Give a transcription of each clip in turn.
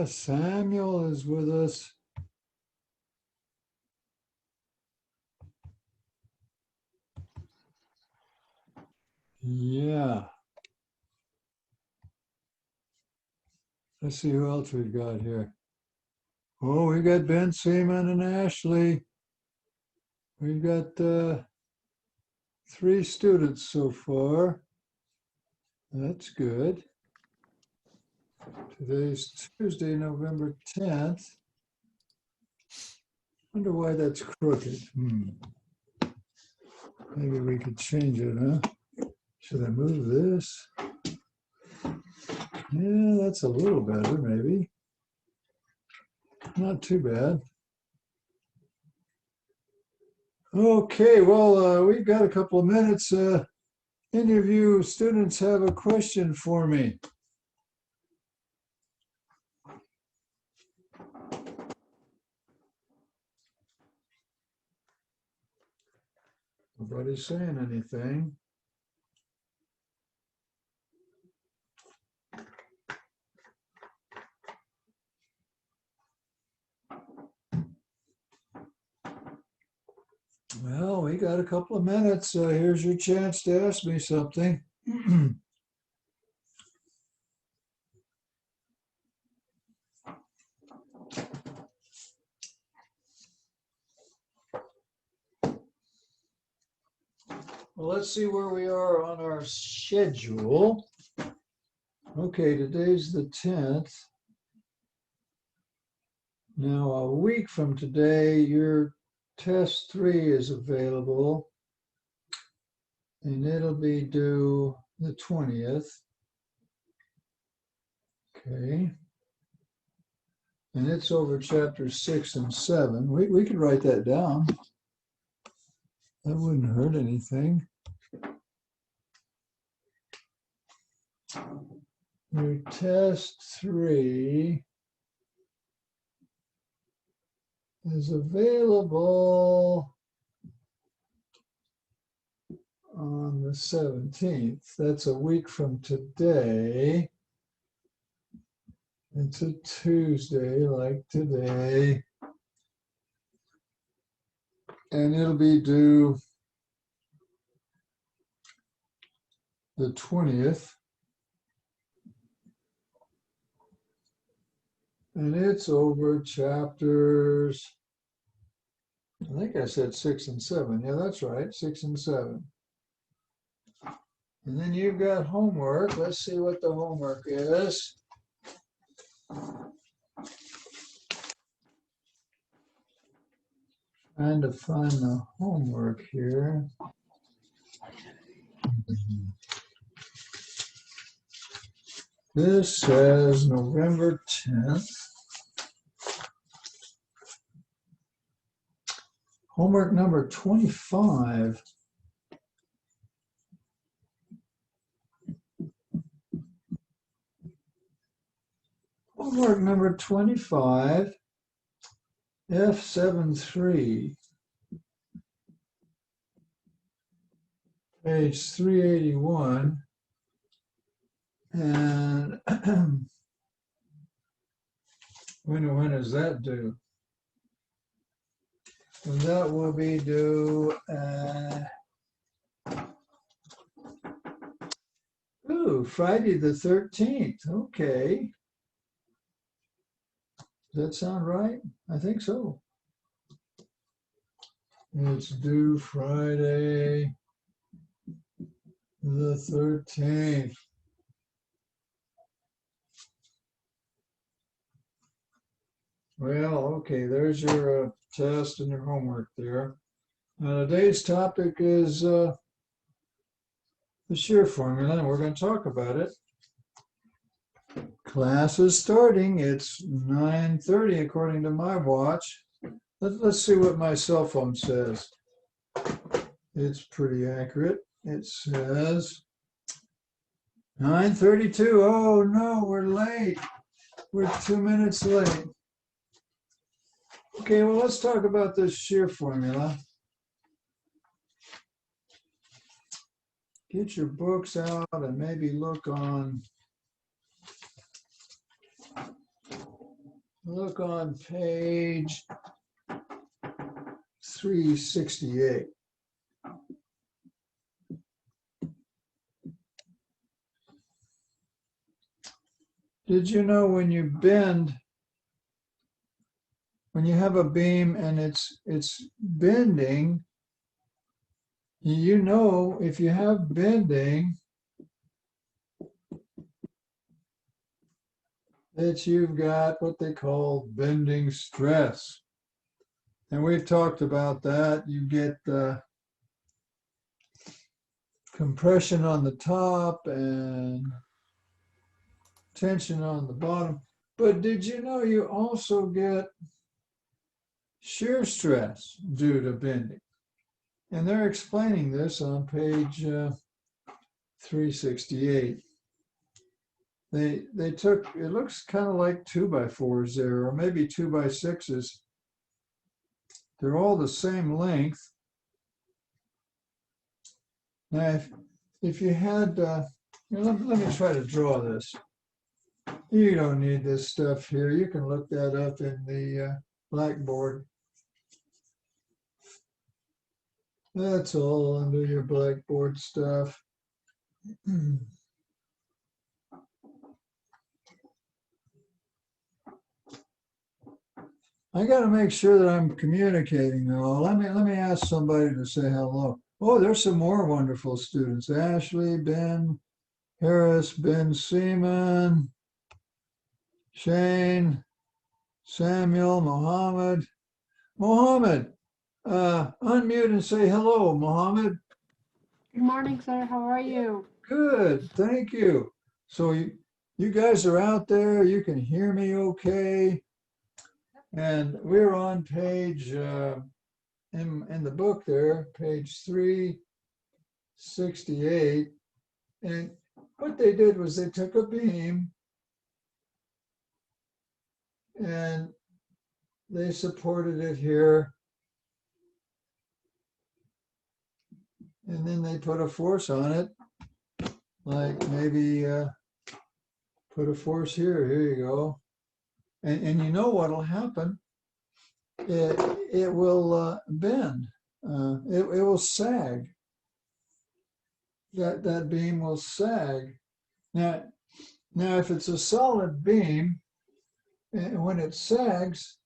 Samuel is with us. Yeah. Let's see who else we've got here. Oh, we got Ben Seaman and Ashley. We've got 3 students so far. That's good. Today's Tuesday, November 10th. Wonder why that's crooked. Maybe we could change it, huh? Should I move this? Yeah, that's a little better, maybe. Not too bad. Okay, well, we've got a couple of minutes. Any of you students have a question for me? Nobody's saying anything. Well, we got a couple of minutes. Here's your chance to ask me something. Well, let's see where we are on our schedule. Okay, today's the 10th. Now, a week from today, your test 3 is available, and it'll be due the 20th. Okay. And it's over chapters 6 and 7. We could write that down. That wouldn't hurt anything. Your test 3 is available on the 17th. That's a week from today. It's a Tuesday like today. And it'll be due the 20th. And it's over chapters, I think I said 6 and 7. Yeah, that's right, 6 and 7. And then you've got homework. Let's see what the homework is. Trying to find the homework here. This says November 10th. Homework number 25. Homework number 25, F73, page 381. And when is that due? And that will be due, Friday the 13th. Okay. Does that sound right? I think so. It's due Friday the 13th. Well, okay, there's your test and your homework there. Now, today's topic is the shear formula, and we're going to talk about it. Class is starting. It's 9:30 according to my watch. Let's see what my cell phone says. It's pretty accurate. It says 9:32. Oh no, we're late. We're 2 minutes late. Okay, well, let's talk about this shear formula. Get your books out and maybe look on look on page 368. Did you know when you bend, when you have a beam and it's bending, you know if you have bending that you've got what they call bending stress. And we've talked about that. You get compression on the top and tension on the bottom. But did you know you also get shear stress due to bending? And they're explaining this on page 368. They took, it looks kind of like 2x4s there, or maybe 2x6s. They're all the same length. Now, if you had, let me try to draw this. You don't need this stuff here. You can look that up in the Blackboard. That's all under your Blackboard stuff. I got to make sure that I'm communicating though. Let me ask somebody to say hello. Oh, there's some more wonderful students. Ashley, Ben Harris, Ben Seaman, Shane, Samuel, Mohammed. Mohammed, unmute and say hello, Mohammed. Good morning, sir. How are you? Good, thank you. So you guys are out there. You can hear me okay. And we're on page, in the book there, page 368. And what they did was they took a beam and they supported it here. And then they put a force on it, like maybe put a force here. Here you go. And you know what'll happen? It will bend. It will sag. That beam will sag. Now, if it's a solid beam, and when it sags,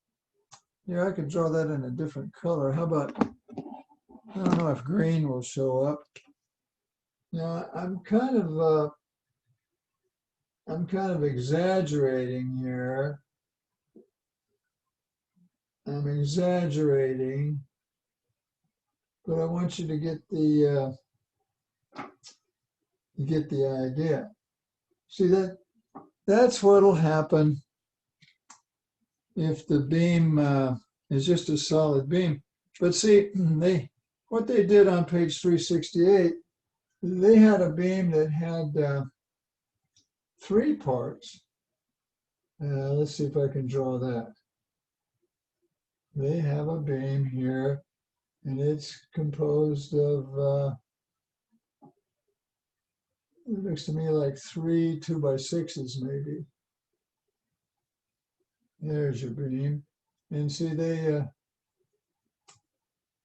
I could draw that in a different color. How about, I don't know if green will show up. Now, I'm kind of exaggerating here. I'm exaggerating, but I want you to get the idea. See, that's what'll happen if the beam is just a solid beam. But see, what they did on page 368, they had a beam that had 3 parts. Let's see if I can draw that. They have a beam here, and it's composed of, it looks to me like 3 2x6s maybe. There's your beam. And see, they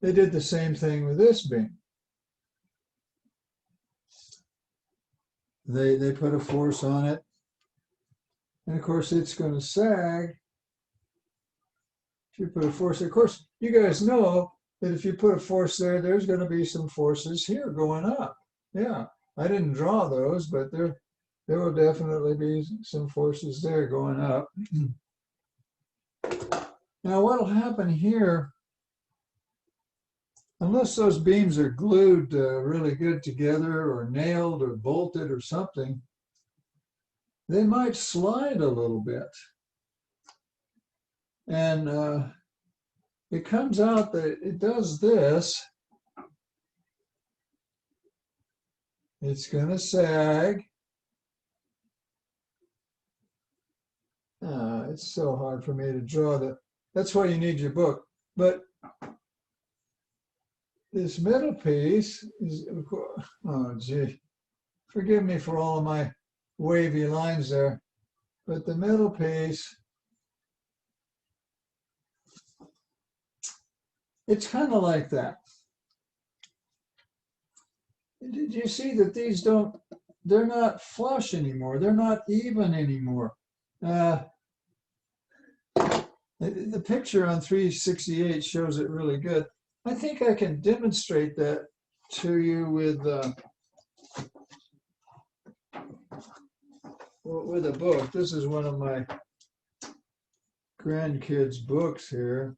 did the same thing with this beam. They put a force on it. And of course, it's going to sag. If you put a force, of course, you guys know that if you put a force there, there's going to be some forces here going up. Yeah, I didn't draw those, but there will definitely be some forces there going up. Now, what'll happen here, unless those beams are glued really good together or nailed or bolted or something, they might slide a little bit. And it comes out that it does this. It's going to sag. It's so hard for me to draw that. That's why you need your book. But this middle piece is, of course, oh gee, forgive me for all of my wavy lines there. But the middle piece It's kind of like that. Did you see that these they're not flush anymore. They're not even anymore. The picture on 368 shows it really good. I think I can demonstrate that to you with a book. This is one of my grandkids' books here.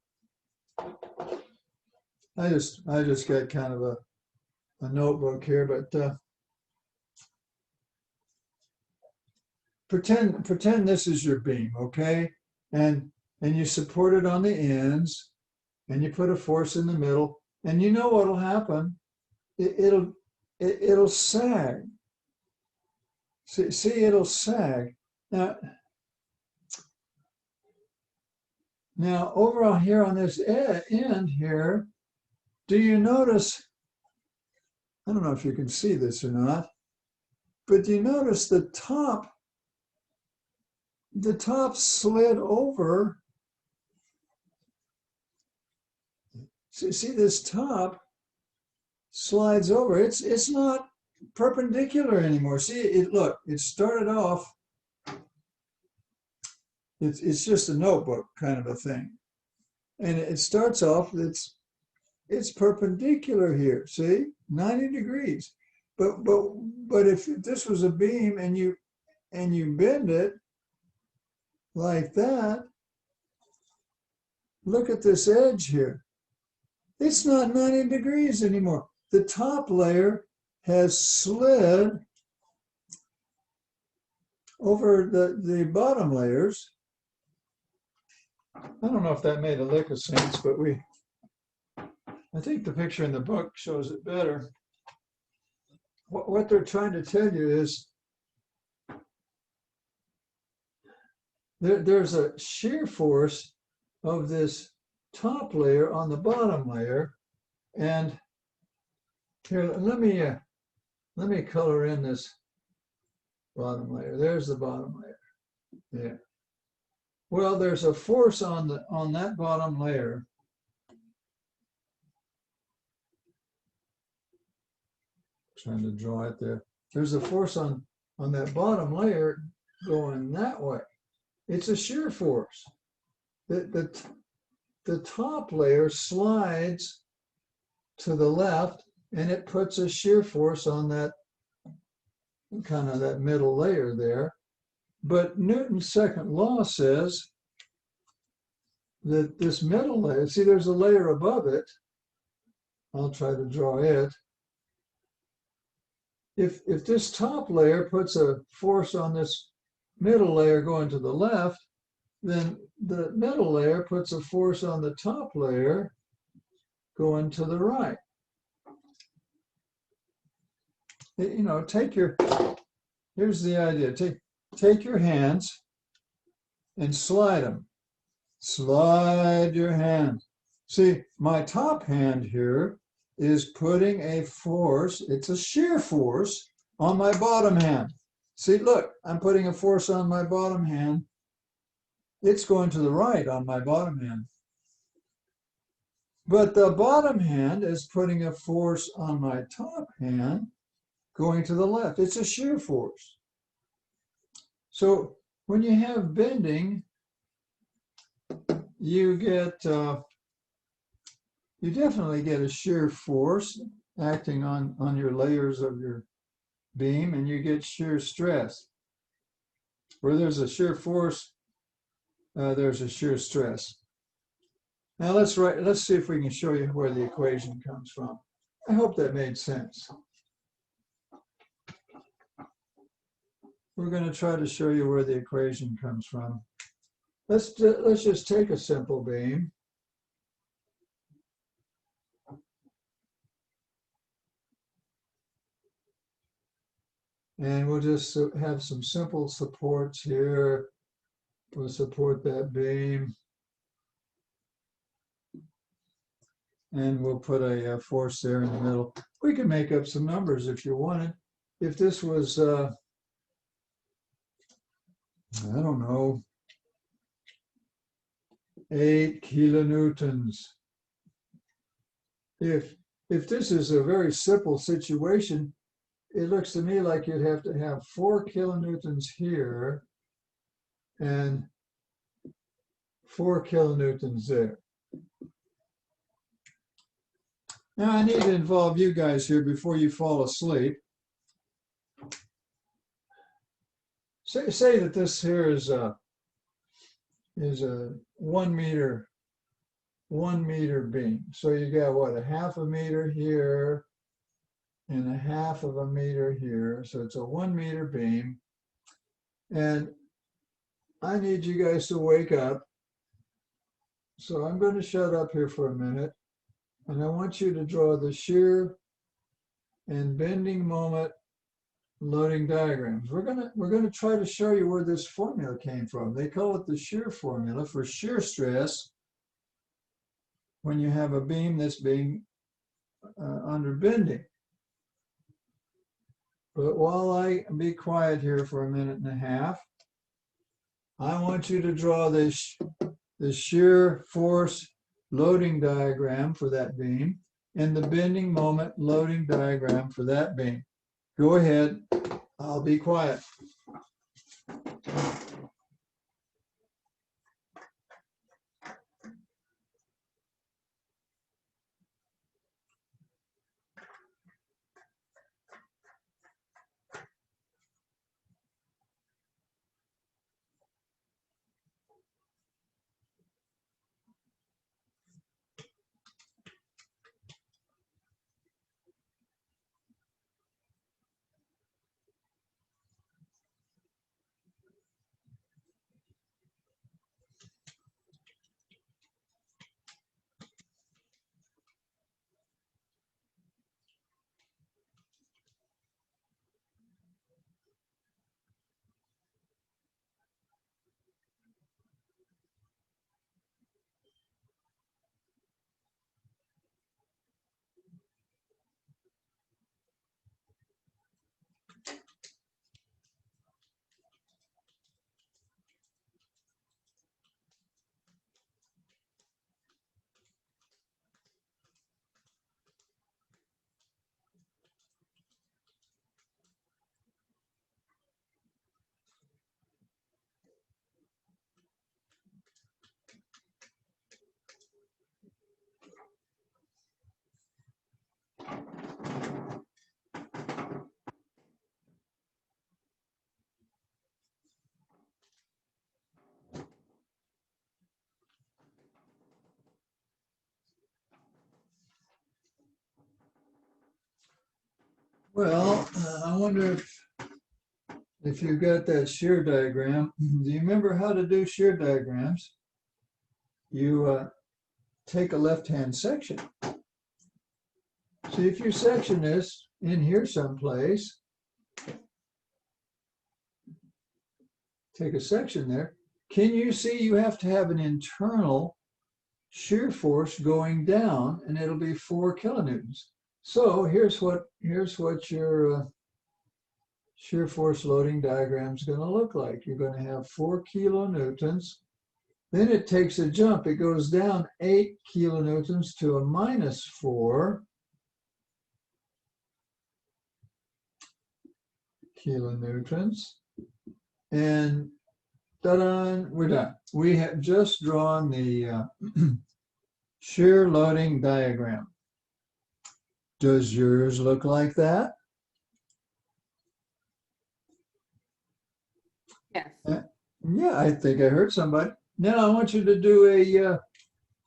I just got kind of a notebook here, but pretend this is your beam, okay? And you support it on the ends, and you put a force in the middle, and you know what'll happen? It'll sag. See, it'll sag. Now over here on this end here, do you notice? I don't know if you can see this or not, but do you notice the top slid over? See this top slides over. It's not perpendicular anymore. See, look, it started off, it's just a notebook kind of a thing. And it starts off, it's perpendicular here, see, 90 degrees. But if this was a beam and you bend it like that, look at this edge here. It's not 90 degrees anymore. The top layer has slid over the bottom layers. I don't know if that made a lick of sense, but I think the picture in the book shows it better. What they're trying to tell you is there's a shear force of this top layer on the bottom layer, and here let me color in this bottom layer. There's the bottom layer. Yeah. Well, there's a force on that bottom layer. Trying to draw it there. There's a force on that bottom layer going that way. It's a shear force. The top layer slides to the left, and it puts a shear force on that kind of that middle layer there. But Newton's second law says that this middle layer, see, there's a layer above it. I'll try to draw it. If this top layer puts a force on this middle layer going to the left, then the middle layer puts a force on the top layer going to the right. You know, here's the idea. Take your hands and slide them. Slide your hand. See, my top hand here is putting a force, it's a shear force, on my bottom hand. See, look, I'm putting a force on my bottom hand. It's going to the right on my bottom hand. But the bottom hand is putting a force on my top hand going to the left. It's a shear force. So when you have bending, you definitely get a shear force acting on your layers of your beam, and you get shear stress. Where there's a shear force, there's a shear stress. Now let's see if we can show you where the equation comes from. I hope that made sense. We're going to try to show you where the equation comes from. Let's just take a simple beam. And we'll just have some simple supports here. We'll support that beam. And we'll put a force there in the middle. We can make up some numbers if you wanted. If this was, I don't know, 8 kilonewtons. if this is a very simple situation, it looks to me like you'd have to have 4 kilonewtons here and 4 kilonewtons there. Now I need to involve you guys here before you fall asleep. Say that this here is a 1 meter beam. So you got what, a half a meter here and a half of a meter here. So it's a 1 meter beam. And I need you guys to wake up. So I'm going to shut up here for a minute. And I want you to draw the shear and bending moment loading diagrams. We're gonna try to show you where this formula came from. They call it the shear formula for shear stress when you have a beam that's being under bending. But while I be quiet here for a minute and a half, I want you to draw this the shear force loading diagram for that beam and the bending moment loading diagram for that beam. Go ahead, I'll be quiet. Well, I wonder if you've got that shear diagram. Do you remember how to do shear diagrams? You take a left-hand section. See, if you section this in here someplace, take a section there, can you see you have to have an internal shear force going down, and it'll be 4 kilonewtons. So here's what your shear force loading diagram is going to look like. You're going to have 4 kilonewtons. Then it takes a jump. It goes down 8 kilonewtons to a minus 4 kilonewtons. And ta-da, we're done. We have just drawn the shear loading diagram. Does yours look like that? Yes. Yeah, I think I heard somebody. Now I want you to do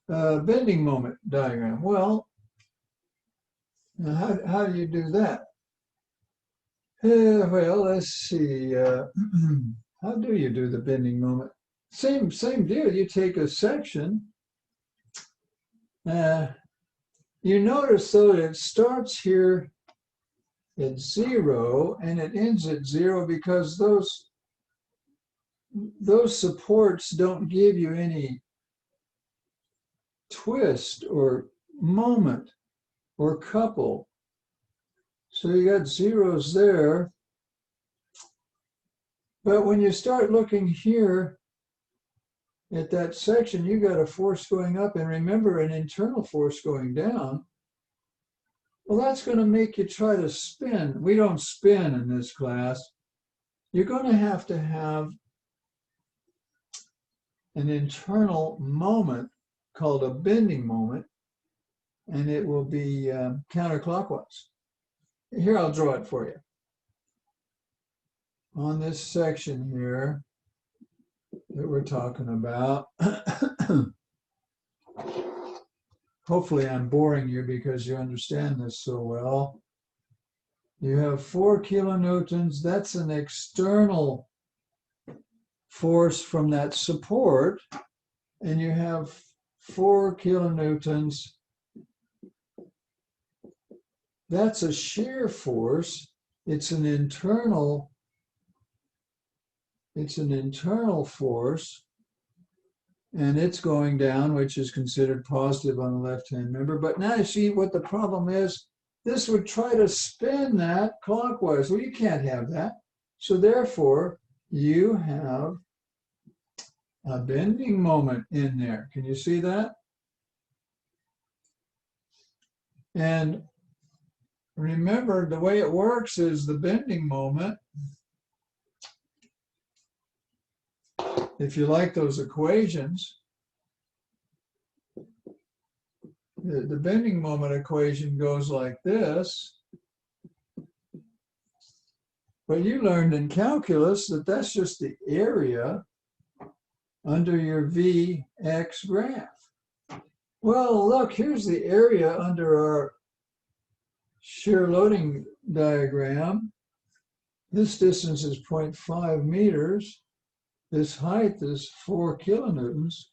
a bending moment diagram. Well, how do you do that? Well, let's see. How do you do the bending moment? Same deal. You take a section. You notice though that it starts here at 0 and it ends at 0 because those supports don't give you any twist or moment or couple. So you got zeros there. But when you start looking here at that section, you got a force going up, and remember an internal force going down. Well, that's going to make you try to spin. We don't spin in this class. You're going to have an internal moment called a bending moment, and it will be counterclockwise. Here, I'll draw it for you. On this section here that we're talking about, hopefully I'm boring you because you understand this so well. You have 4 kilonewtons. That's an external force from that support. And you have 4 kilonewtons. That's a shear force. It's an internal force. And it's going down, which is considered positive on the left-hand member. But now you see what the problem is. This would try to spin that clockwise. Well, you can't have that. So therefore, you have a bending moment in there. Can you see that? And remember, the way it works is the bending moment, if you like those equations, the bending moment equation goes like this. But you learned in calculus that that's just the area under your Vx graph. Well, look, here's the area under our shear loading diagram. This distance is 0.5 meters. This height is 4 kilonewtons.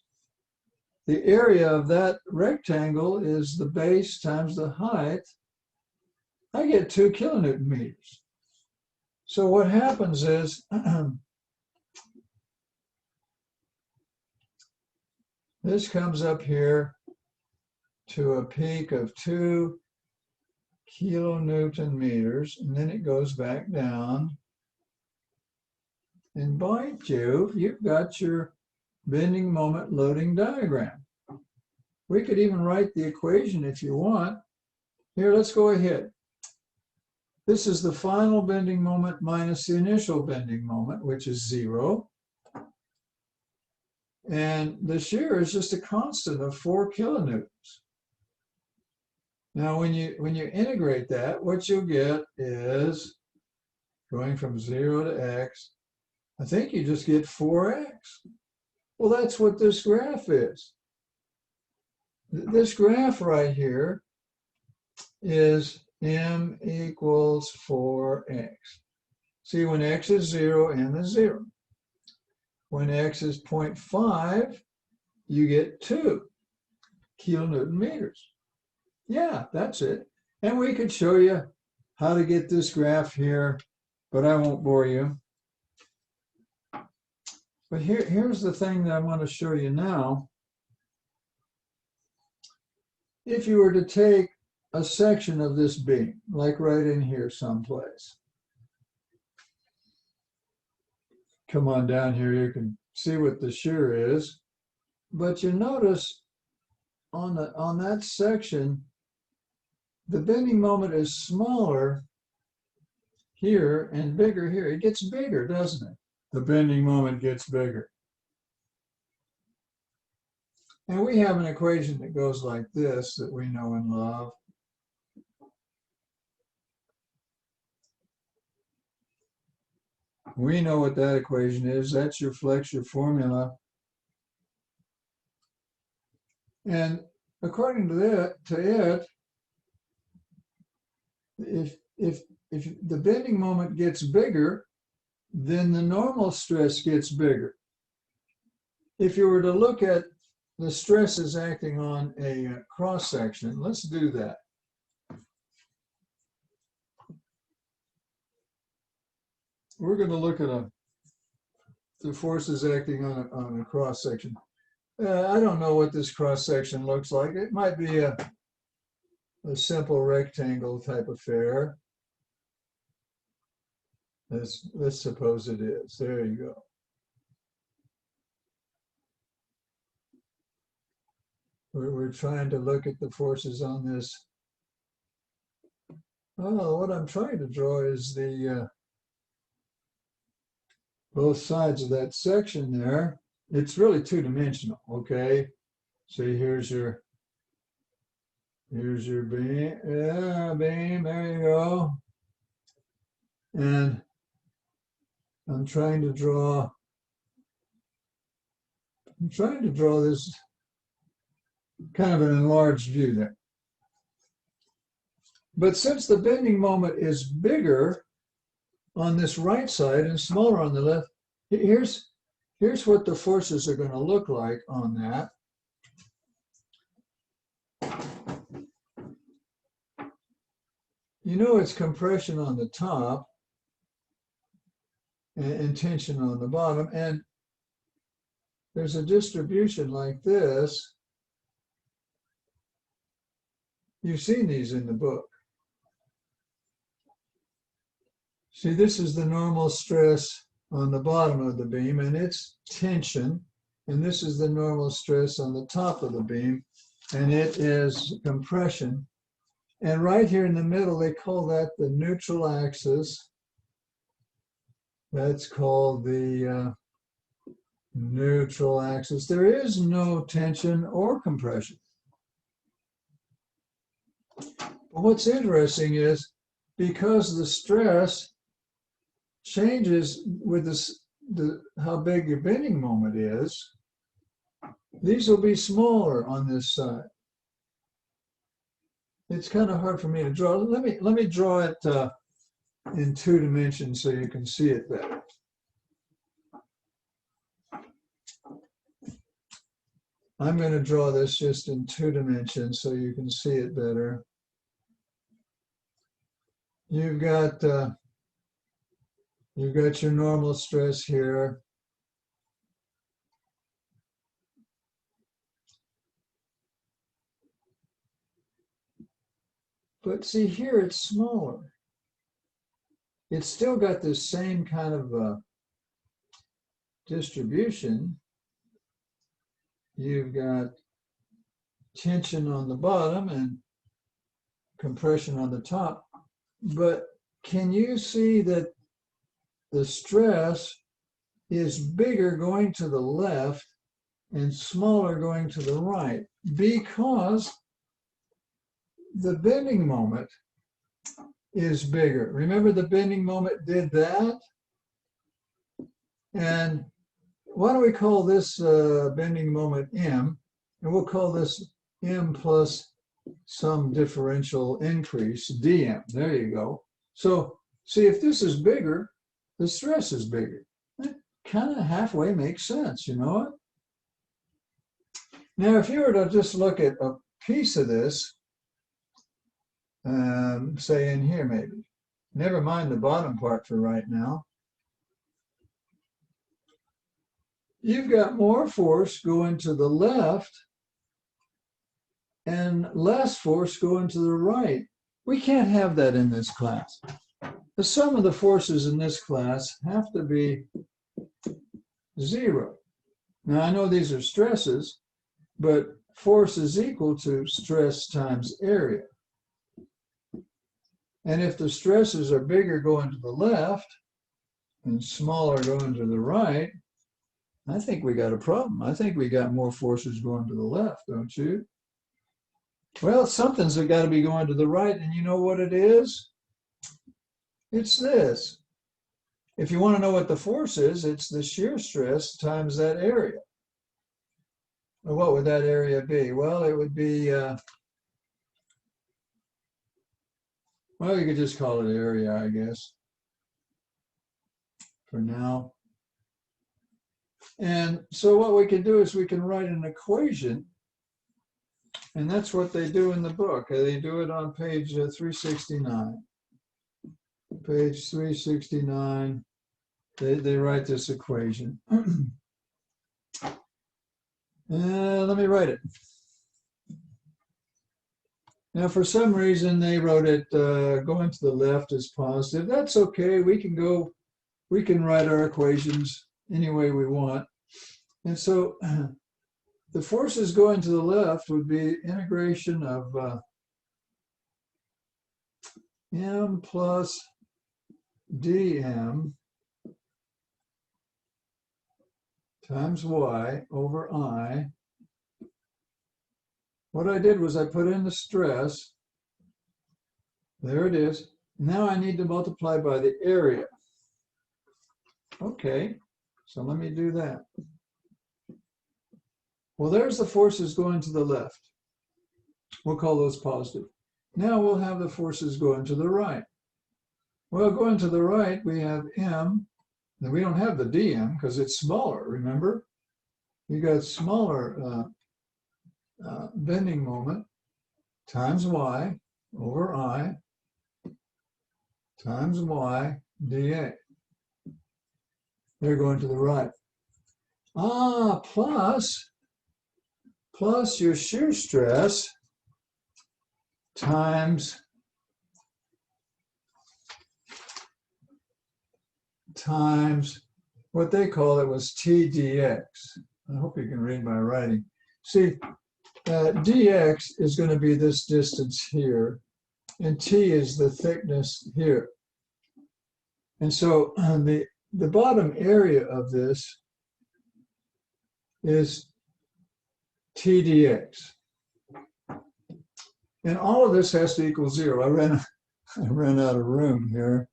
The area of that rectangle is the base times the height. I get 2 kilonewton meters. So what happens is, this comes up here to a peak of 2 kilonewton meters, and then it goes back down. And by Jove, you've got your bending moment loading diagram. We could even write the equation if you want. Here, let's go ahead. This is the final bending moment minus the initial bending moment, which is 0. And the shear is just a constant of 4 kilonewtons. Now, when you integrate that, what you'll get is going from 0 to x. I think you just get 4x. Well, that's what this graph is. This graph right here is m equals 4x. See, when x is 0, m is 0. When x is 0.5, you get 2 kilonewton meters. Yeah, that's it. And we could show you how to get this graph here, but I won't bore you. But here's the thing that I want to show you now. If you were to take a section of this beam, like right in here someplace. Come on down here, you can see what the shear is. But you notice on that section, the bending moment is smaller here and bigger here. It gets bigger, doesn't it? The bending moment gets bigger. And we have an equation that goes like this that we know and love. We know what that equation is. That's your flexure formula. And according to it, if the bending moment gets bigger, then the normal stress gets bigger. If you were to look at the stresses acting on a cross section, let's do that. We're going to look at the forces acting on a cross section. I don't know what this cross section looks like. It might be a simple rectangle type affair. Let's suppose it is. There you go. We're trying to look at the forces on this Oh, what I'm trying to draw is the both sides of that section there. It's really two-dimensional, okay? See, here's your beam. Yeah, beam, there you go. And I'm trying to draw this kind of an enlarged view there. But since the bending moment is bigger on this right side and smaller on the left, here's what the forces are going to look like on that. You know it's compression on the top and tension on the bottom, and there's a distribution like this. You've seen these in the book. See, this is the normal stress on the bottom of the beam, and it's tension. And this is the normal stress on the top of the beam, and it is compression. And right here in the middle, they call that the neutral axis. That's called the neutral axis. There is no tension or compression. But what's interesting is because the stress changes with how big your bending moment is, these will be smaller on this side. It's kind of hard for me to draw. Let me draw it in two dimensions so you can see it better. I'm going to draw this just in two dimensions so you can see it better. You've got your normal stress here. But see here, it's smaller. It's still got this same kind of distribution. You've got tension on the bottom and compression on the top. But can you see that the stress is bigger going to the left and smaller going to the right? Because the bending moment is bigger. Remember, the bending moment did that? And why don't we call this bending moment M? And we'll call this M plus some differential increase, dm. There you go. So see, if this is bigger, the stress is bigger. That kind of halfway makes sense, you know what? Now, if you were to just look at a piece of this, say in here maybe, never mind the bottom part for right now, you've got more force going to the left and less force going to the right. We can't have that in this class. The sum of the forces in this class have to be 0. Now, I know these are stresses, but force is equal to stress times area. And if the stresses are bigger going to the left and smaller going to the right, I think we got a problem. I think we got more forces going to the left, don't you? Well, something's got to be going to the right, and you know what it is? It's this. If you want to know what the force is, it's the shear stress times that area. Well, what would that area be? Well, it would be, well, you could just call it area, I guess, for now. And so what we can do is we can write an equation, and that's what they do in the book. They do it on page 369. Page 369, they write this equation. Let me write it. Now, for some reason, they wrote it going to the left is positive. That's okay. We can write our equations any way we want. And so the forces going to the left would be integration of m plus dm times y over I. What I did was I put in the stress. There it is. Now I need to multiply by the area. Okay, so let me do that. Well, there's the forces going to the left. We'll call those positive. Now we'll have the forces going to the right. Well, going to the right, we have m. Now we don't have the dm because it's smaller, remember? You got smaller bending moment times y over I times y dA. They're going to the right. Plus your shear stress times what they call it was T dx. I hope you can read my writing. See, dx is going to be this distance here, and T is the thickness here. And so the bottom area of this is T dx. And all of this has to equal 0. I ran out of room here.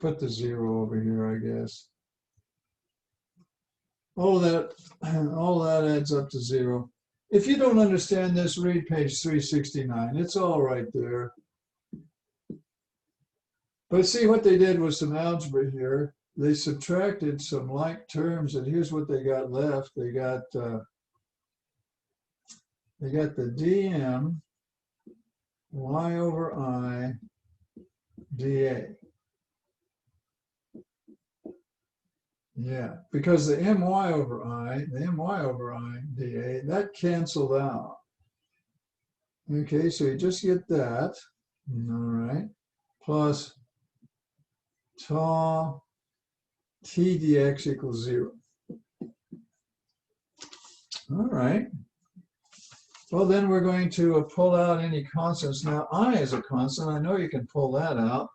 Put the 0 over here, I guess. All that adds up to 0. If you don't understand this, read page 369. It's all right there. But see, what they did was some algebra here. They subtracted some like terms, and here's what they got left. They got the dm y over I dA. Yeah, because the my over I dA, that canceled out. Okay, so you just get that, all right, plus tau T dx equals 0. All right. Well, then we're going to pull out any constants. Now, I is a constant. I know you can pull that out.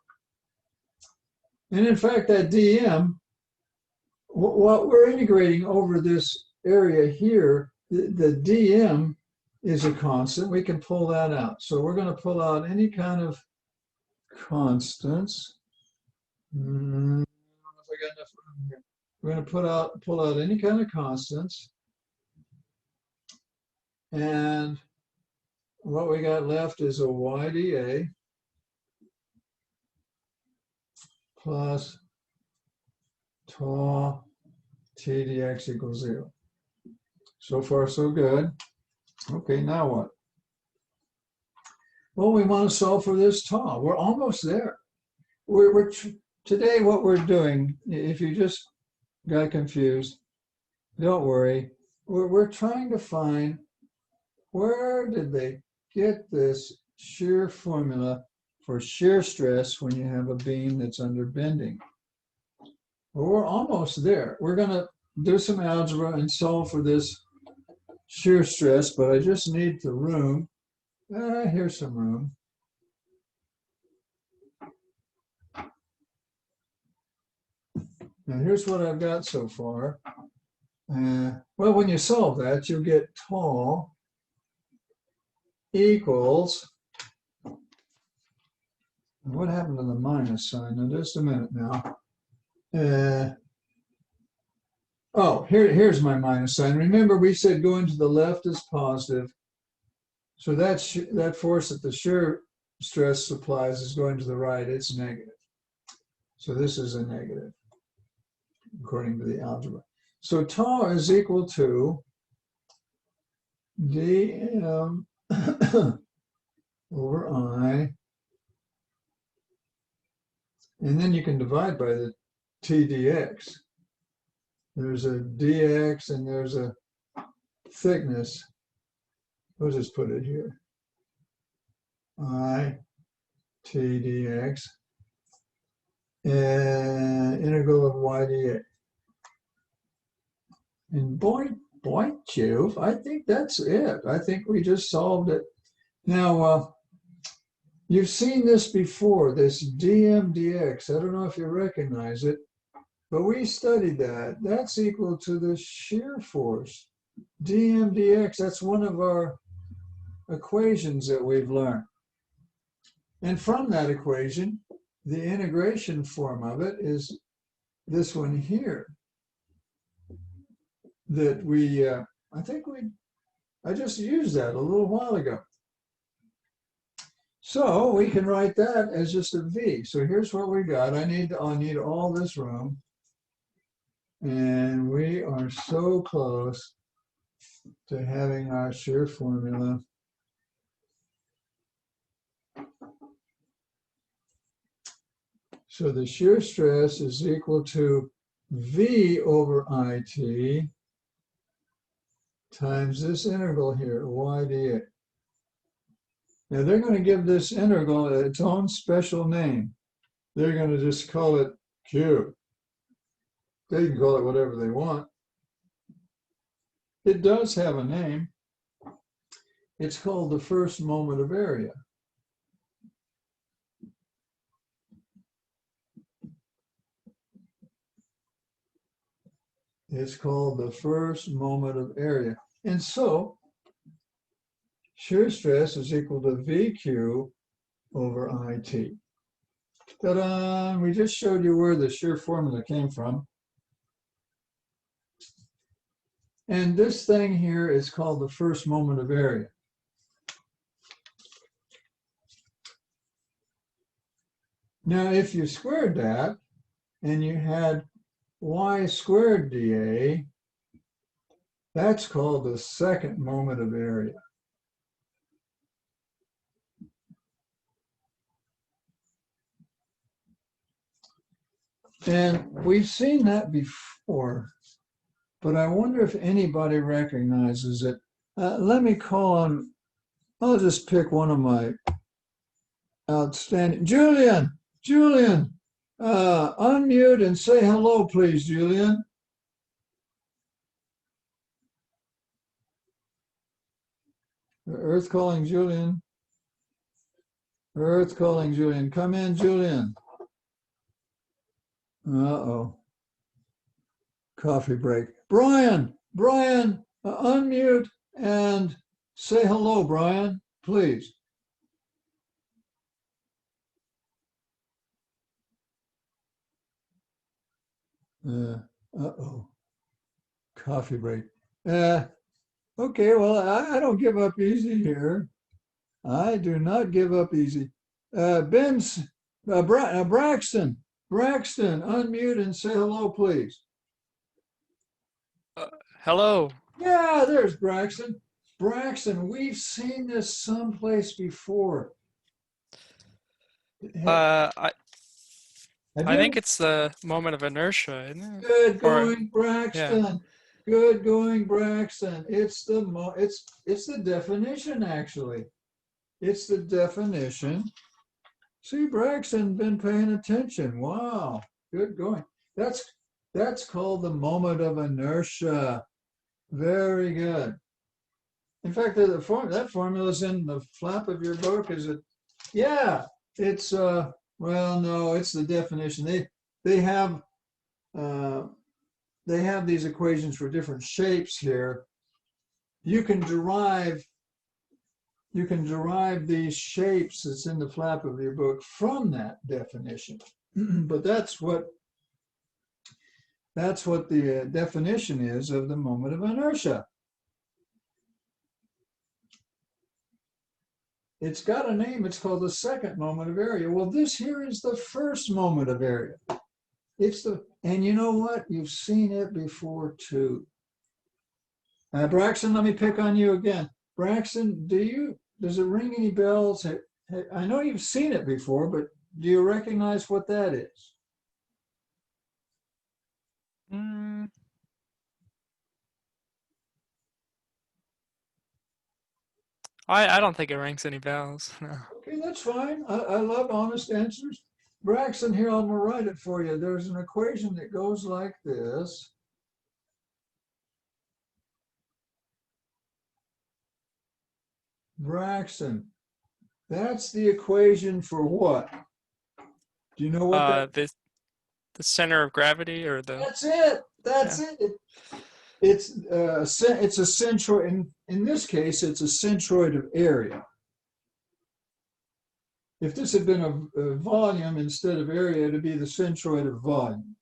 And in fact, that dm, what we're integrating over this area here, the dm is a constant. We can pull that out. So we're going to pull out any kind of constants. I don't know if I got enough room here. We're going to pull out any kind of constants. And what we got left is a y dA plus tau T dx equals 0. So far, so good. Okay, now what? Well, we want to solve for this tau. We're almost there. Today, what we're doing, if you just got confused, don't worry. We're trying to find where did they get this shear formula for shear stress when you have a beam that's under bending. Well, we're almost there. We're going to do some algebra and solve for this shear stress, but I just need the room. Here's some room. Now here's what I've got so far. Well, when you solve that, you'll get tau equals, what happened to the minus sign? Now, just a minute now. Here's my minus sign. Remember, we said going to the left is positive. So that force that the shear stress supplies is going to the right. It's negative. So this is a negative, according to the algebra. So tau is equal to dm over I. And then you can divide by the T dx. There's a dx and there's a thickness. We'll just put it here. I T dx and integral of y dA. And boy, Jove, I think that's it. I think we just solved it. Now, You've seen this before, this dmdx. I don't know if you recognize it, but we studied that. That's equal to the shear force. dmdx, that's one of our equations that we've learned. And from that equation, the integration form of it is this one here that I just used that a little while ago. So we can write that as just a V. So here's what we got. I'll need all this room. And we are so close to having our shear formula. So the shear stress is equal to V over IT times this integral here, y dx. Now they're going to give this integral its own special name. They're going to just call it Q. They can call it whatever they want. It does have a name. It's called the first moment of area. It's called the first moment of area. And so shear stress is equal to VQ over IT. Ta-da! We just showed you where the shear formula came from. And this thing here is called the first moment of area. Now, if you squared that and you had y squared dA, that's called the second moment of area. And we've seen that before, but I wonder if anybody recognizes it. Let me call on, I'll just pick one of my outstanding, Julian, unmute and say hello, please, Julian. Earth calling Julian. Earth calling Julian. Come in, Julian. Uh-oh. Coffee break. Brian, unmute and say hello, Brian, please. Uh-oh. Coffee break. Okay, well, I don't give up easy here. I do not give up easy. Braxton, unmute and say hello, please. Hello. Yeah, there's Braxton. Braxton, we've seen this someplace before. I think it's the moment of inertia, isn't it? Good going, Braxton. Yeah. Good going, Braxton. It's the definition, actually. It's the definition. See, Braxton been paying attention. Wow, good going. That's called the moment of inertia. Very good. In fact, that formula is in the flap of your book. Is it? Yeah, it's well, no, it's the definition. They have these equations for different shapes here. You can derive these shapes that's in the flap of your book from that definition. But that's what the definition is of the moment of inertia. It's got a name. It's called the second moment of area. Well, this here is the first moment of area. And you know what? You've seen it before too. Braxton, let me pick on you again. Braxton, does it ring any bells? I know you've seen it before, but do you recognize what that is? I don't think it rings any bells. No. Okay, that's fine. I love honest answers. Braxton, here, I'm going to write it for you. There's an equation that goes like this. Braxton, That's the equation for what? Do you know what that? The center of gravity or the That's it. That's yeah. it. It's a centroid. In this case, it's a centroid of area. If this had been a volume instead of area, it'd be the centroid of volume.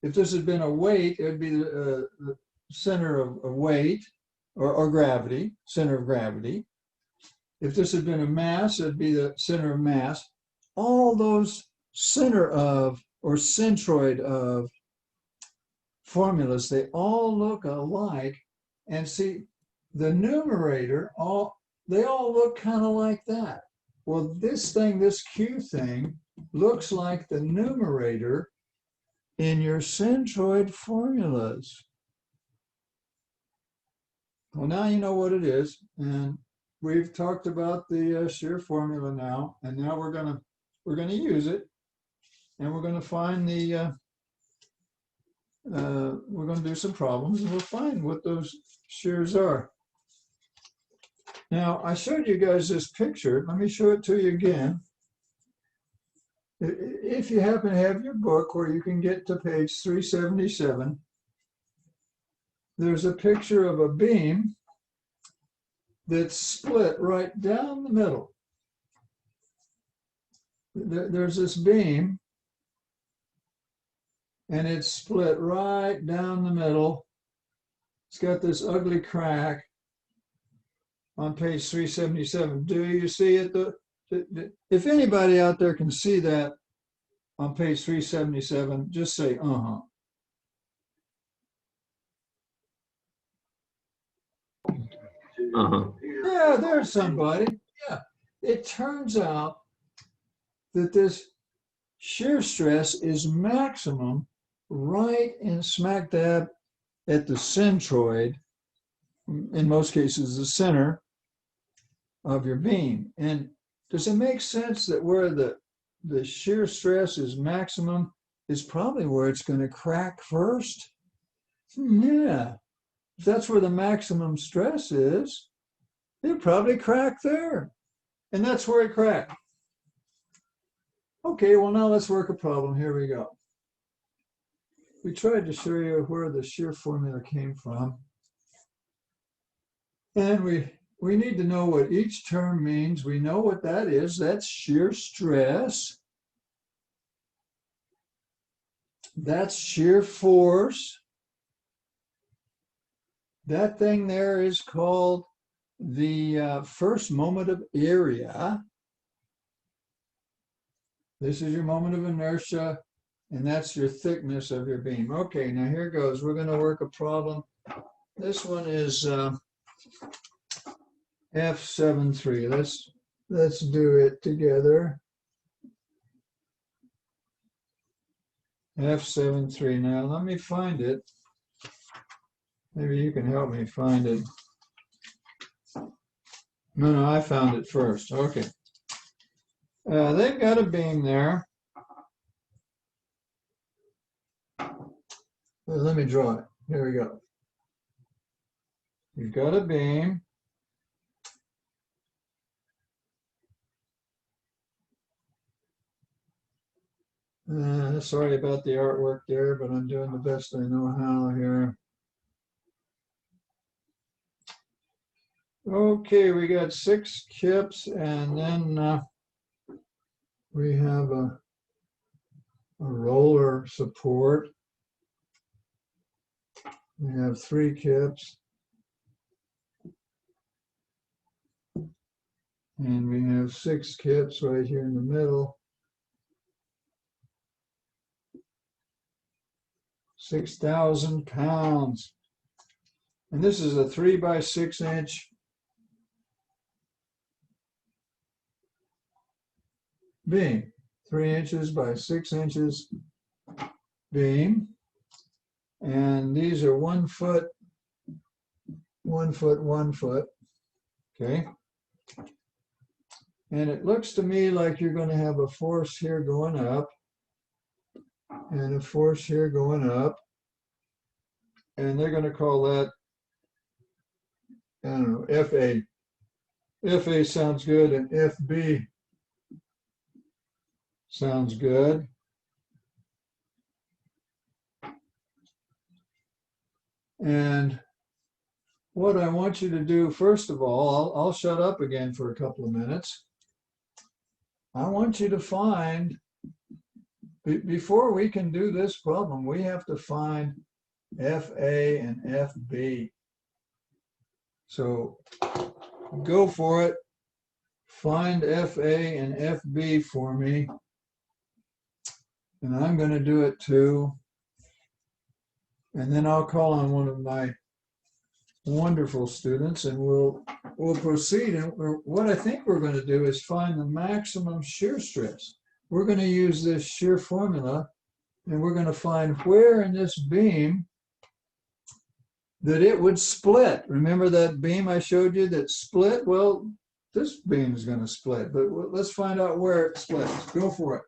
If this had been a weight, it'd be the center of weight or gravity, center of gravity. If this had been a mass, it'd be the center of mass. All those center of or centroid of formulas, they all look alike. And see, the numerator, they all look kind of like that. Well, this thing, this Q thing, looks like the numerator in your centroid formulas. Well, now you know what it is, and we've talked about the shear formula now, and now we're gonna use it, and we're gonna find the we're gonna do some problems, and we'll find what those shears are. Now, I showed you guys this picture. Let me show it to you again. If you happen to have your book where you can get to page 377, there's a picture of a beam that's split right down the middle. There's this beam, and it's split right down the middle. It's got this ugly crack on page 377. Do you see it? If anybody out there can see that on page 377, just say, uh-huh. Uh-huh. Yeah, there's somebody. Yeah. It turns out that this shear stress is maximum right in smack dab at the centroid, in most cases, the center of your beam. And does it make sense that where the shear stress is maximum is probably where it's going to crack first? Yeah. If that's where the maximum stress is, it'll probably crack there. And that's where it cracked. Okay, well, now let's work a problem. Here we go. We tried to show you where the shear formula came from. And we need to know what each term means. We know what that is. That's shear stress. That's shear force. That thing there is called the first moment of area. This is your moment of inertia, and that's your thickness of your beam. Okay, now here goes. We're going to work a problem. This one is F73. Let's do it together. F73. Now let me find it. Maybe you can help me find it. No, I found it first. Okay. They've got a beam there. Let me draw it. Here we go. You've got a beam. Sorry about the artwork there, but I'm doing the best I know how here. Okay, we got 6 kips, and then we have a roller support. We have 3 kips. And we have 6 kips right here in the middle. 6,000 pounds. And this is a 3 by 6 inch beam. 3 inches by 6 inches beam. And these are 1 foot, 1 foot, 1 foot. Okay. And it looks to me like you're going to have a force here going up and a force here going up. And they're going to call that, I don't know, FA. FA sounds good and FB sounds good. And what I want you to do, first of all, I'll shut up again for a couple of minutes. I want you to find, before we can do this problem, we have to find FA and FB. So go for it. Find FA and FB for me. And I'm going to do it too. And then I'll call on one of my wonderful students and we'll proceed. And what I think we're going to do is find the maximum shear stress. We're going to use this shear formula and we're going to find where in this beam that it would split. Remember that beam I showed you that split? Well, this beam is going to split, but let's find out where it splits. Go for it.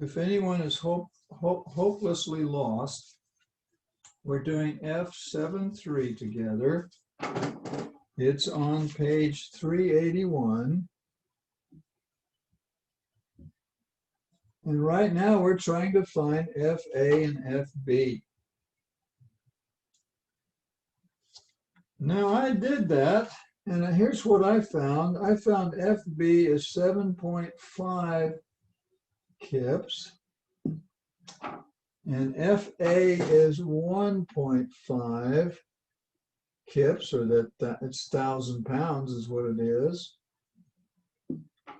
If anyone is hopelessly lost, we're doing F73 together. It's on page 381. And right now we're trying to find FA and FB. Now I did that, and here's what I found. I found FB is 7.5 kips, and FA is 1.5 kips, or that it's 1,000 pounds is what it is.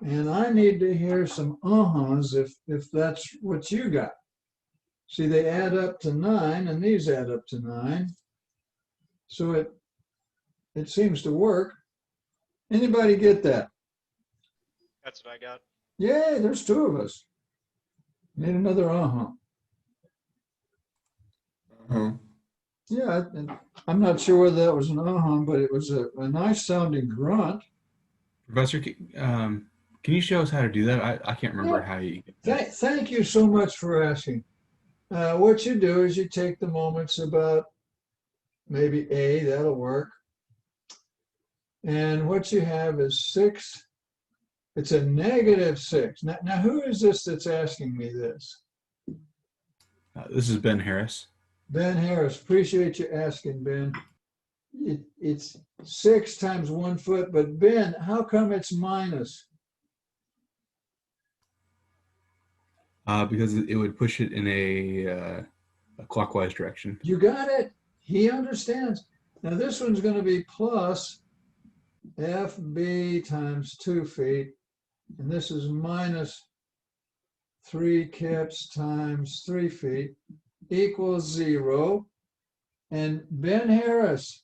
And I need to hear some uh-huhs if that's what you got. See, they add up to 9, and these add up to 9. So it seems to work. Anybody get that? That's what I got. Yay, there's 2 of us. Need another uh-huh. Uh-huh. Yeah, I'm not sure whether that was an uh-huh, but it was a nice sounding grunt. Professor, can you show us how to do that? I can't remember how you get that. Thank you so much for asking. What you do is you take the moments about maybe A, that'll work. And what you have is 6. It's a -6. Now who is this that's asking me this? This is Ben Harris. Ben Harris. Appreciate you asking, Ben. It's 6 times 1 foot, but Ben, how come it's minus? Because it would push it in a clockwise direction. You got it. He understands. Now this one's going to be plus FB times 2 feet. And this is minus 3 kips times 3 feet equals 0. And Ben Harris,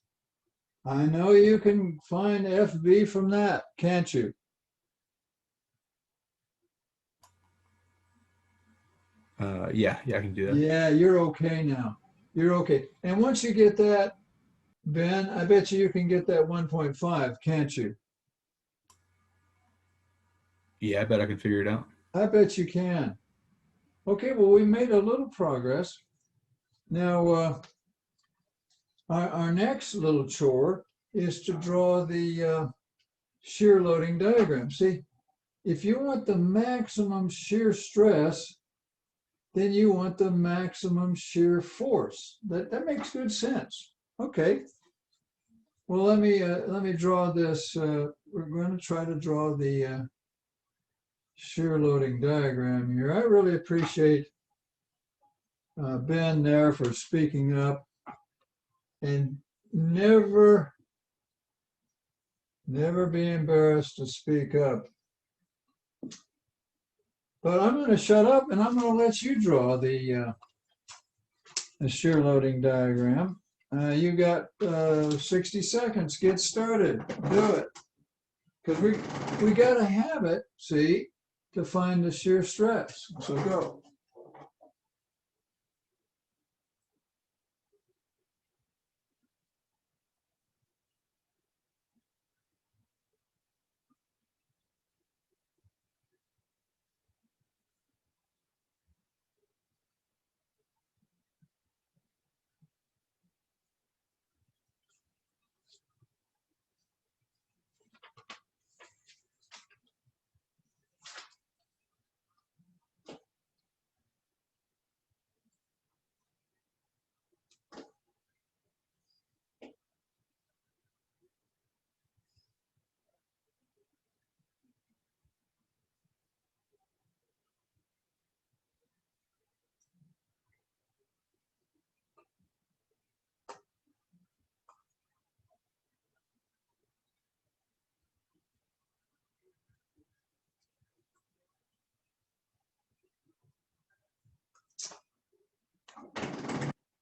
I know you can find FB from that, can't you? Yeah, I can do that. Yeah, you're okay now. You're okay. And once you get that, Ben, I bet you can get that 1.5, can't you? Yeah, I bet I can figure it out. I bet you can. Okay, well, we made a little progress. Now, our next little chore is to draw the shear loading diagram. See, if you want the maximum shear stress, then you want the maximum shear force. That makes good sense. Okay. Well, let me draw this. We're going to try to draw the shear loading diagram here. I really appreciate Ben there for speaking up, and never be embarrassed to speak up. But I'm going to shut up and I'm going to let you draw the shear loading diagram. You got 60 seconds. Get started. Do it. Because we got to have it, see, to find the shear stress. So go.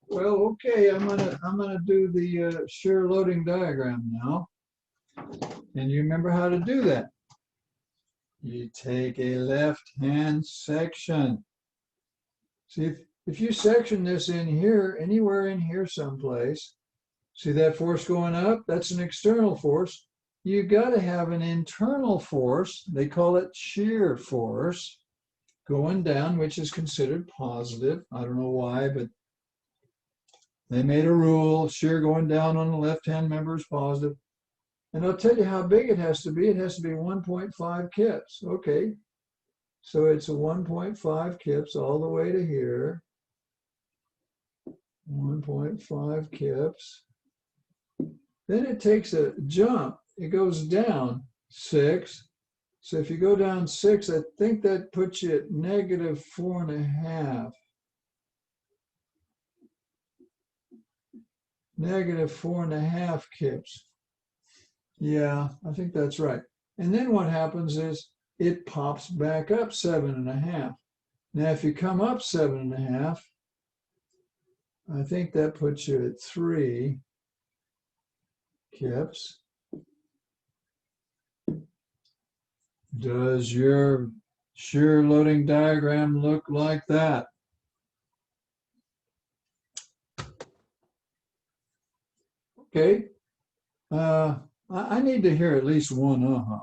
Well, okay, I'm gonna do the shear loading diagram now. And you remember how to do that. You take a left-hand section. See, if you section this in here, anywhere in here someplace, see that force going up? That's an external force. You got to have an internal force. They call it shear force going down, which is considered positive. I don't know why, but they made a rule. Shear going down on the left-hand member is positive. And I'll tell you how big it has to be. It has to be 1.5 kips. Okay. So it's a 1.5 kips all the way to here. 1.5 kips. Then it takes a jump. It goes down 6. So if you go down 6, I think that puts you at negative 4.5. Negative 4.5 kips. Yeah, I think that's right. And then what happens is it pops back up 7.5. Now, if you come up 7.5, I think that puts you at 3 kips. Does your shear loading diagram look like that? Okay. I need to hear at least one uh-huh.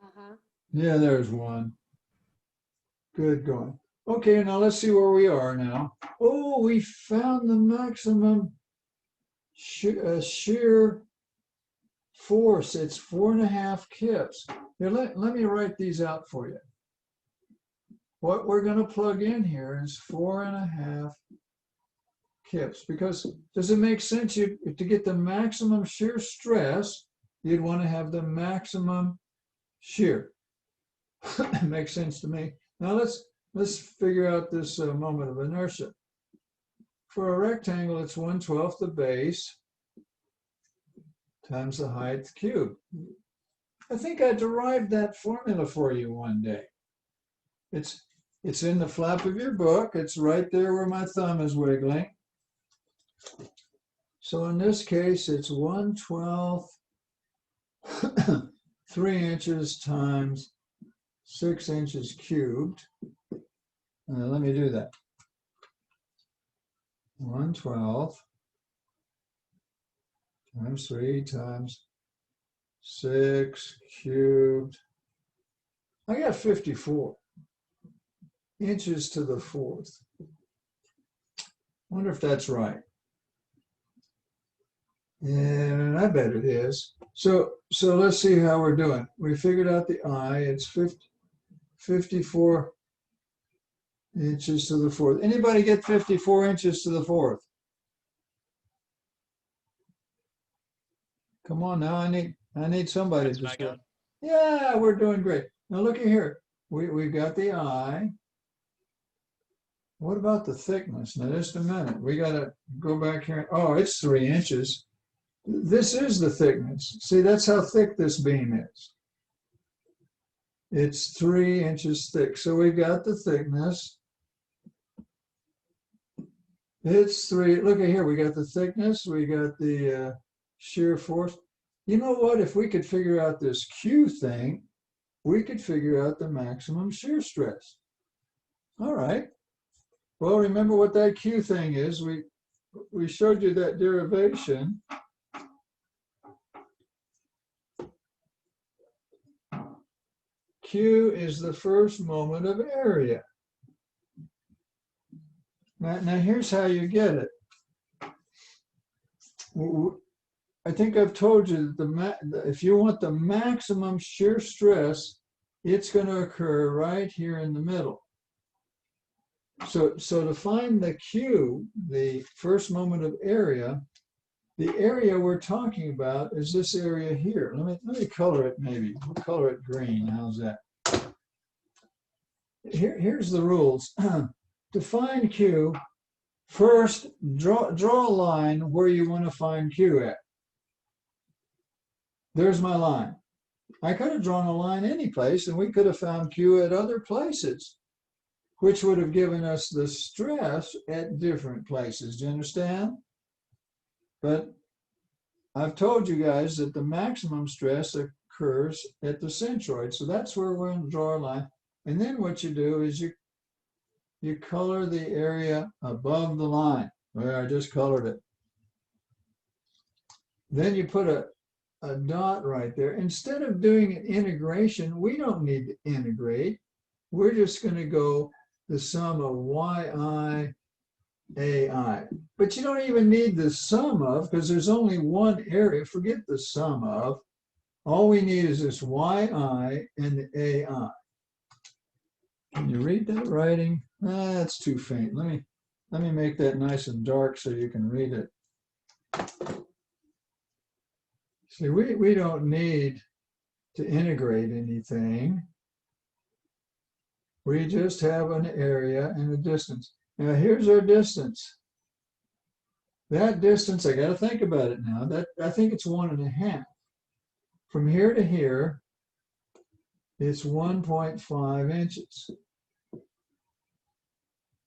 Uh-huh. Yeah, there's one. Good going. Okay, now let's see where we are now. Oh, we found the maximum shear force. It's 4.5 kips. Here, let me write these out for you. What we're going to plug in here is 4.5 kips, because does it make sense? To get the maximum shear stress, you'd want to have the maximum shear. That makes sense to me. Now let's figure out this moment of inertia. For a rectangle, it's 1/12 the base times the height cubed. I think I derived that formula for you one day. It's in the flap of your book. It's right there where my thumb is wiggling. So in this case, it's 1/12 3 inches times 6 inches cubed. Let me do that. 1/12 times 3 times 6 cubed. I got 54 inches to the 4th. Wonder if that's right. And I bet it is. So let's see how we're doing. We figured out the I. It's 54 inches to the 4th. Anybody get 54 inches to the 4th? Come on now, I need somebody That's to what I say. got. Yeah, we're doing great. Now look at here. We got the I. What about the thickness? Now just a minute. We got to go back here. Oh, it's 3 inches. This is the thickness. See, that's how thick this beam is. It's 3 inches thick. So we got the thickness. It's 3. Look at here. We got the thickness. We got the shear force. You know what? If we could figure out this Q thing, we could figure out the maximum shear stress. All right. Well, remember what that Q thing is. We showed you that derivation. Q is the first moment of area. Now here's how you get it. I think I've told you that if you want the maximum shear stress, it's going to occur right here in the middle. So to find the Q, the first moment of area, the area we're talking about is this area here. Let me color it maybe. We'll color it green. How's that? Here's the rules. To find Q, first draw a line where you want to find Q at. There's my line. I could have drawn a line any place and we could have found Q at other places, which would have given us the stress at different places. Do you understand? But I've told you guys that the maximum stress occurs at the centroid. So that's where we're going to draw a line. And then what you do is you color the area above the line. Well, I just colored it. Then you put a dot right there. Instead of doing an integration, we don't need to integrate. We're just going to go the sum of yi ai. But you don't even need the sum of, because there's only one area. Forget the sum of. All we need is this yi and the ai. Can you read that writing? That's too faint. Let me make that nice and dark so you can read it. See, we don't need to integrate anything. We just have an area and a distance. Now here's our distance. That distance, I got to think about it now. I think it's 1.5. From here to here, it's 1.5 inches.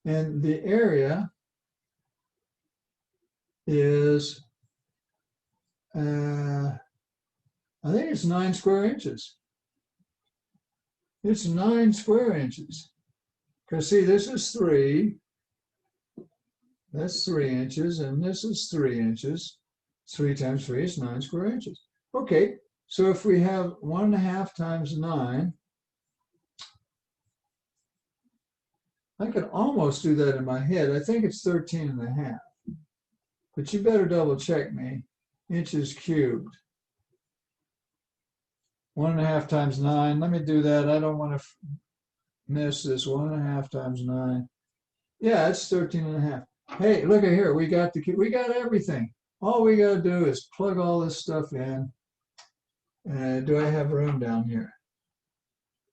And the area is, I think it's 9 square inches. It's 9 square inches. Because see, this is 3. That's 3 inches, and this is 3 inches. 3 times 3 is 9 square inches. Okay, so if we have 1.5 times 9, I could almost do that in my head. I think it's 13.5. But you better double check me. Inches cubed. 1.5 times 9. Let me do that. I don't want to miss this. 1.5 times 9. Yeah, it's 13.5. Hey, look at here. We got everything. All we got to do is plug all this stuff in. Do I have room down here?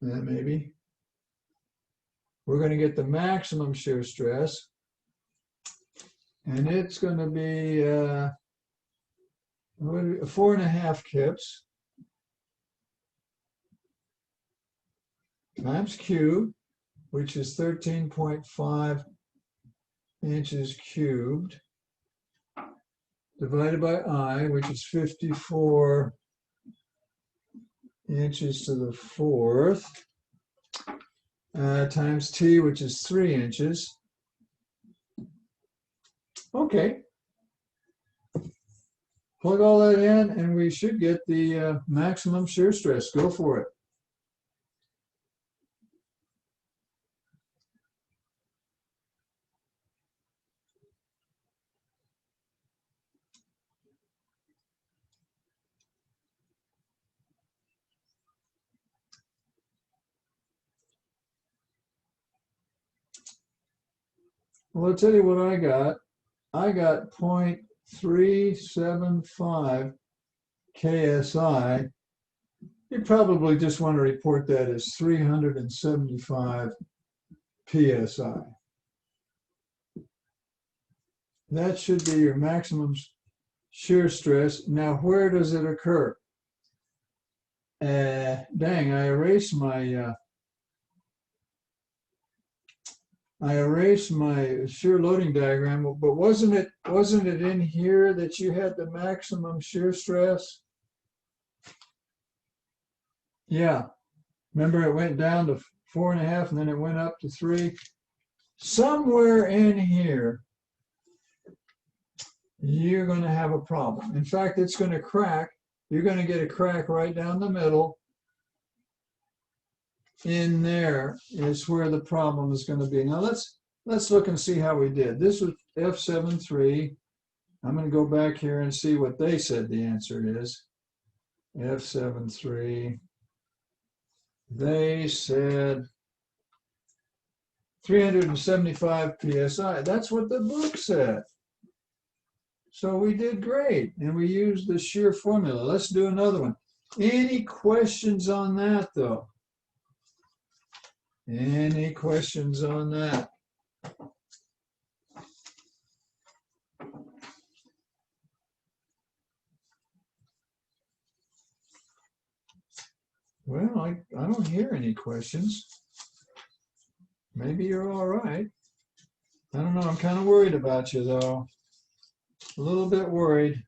Maybe. we're going to get the maximum shear stress. And it's going to be 4.5 kips times Q, which is 13.5 inches cubed, divided by I, which is 54 inches to the fourth, times T, which is 3 inches. Okay. Plug all that in, and we should get the maximum shear stress. Go for it. Well, I'll tell you what I got. I got 0.375 KSI. You probably just want to report that as 375 PSI. That should be your maximum shear stress. Now, where does it occur? Dang, I erased my shear loading diagram, but wasn't it in here that you had the maximum shear stress? Yeah, remember it went down to 4.5 and then it went up to 3. Somewhere in here, you're going to have a problem. In fact, it's going to crack. You're going to get a crack right down the middle. In there is where the problem is going to be. Now let's look and see how we did. This was F73. I'm going to go back here and see what they said the answer is. F73. They said 375 PSI. That's what the book said. So we did great, and we used the shear formula. Let's do another one. Any questions on that, though? Any questions on that? Well, I don't hear any questions. Maybe you're all right. I don't know. I'm kind of worried about you, though. A little bit worried.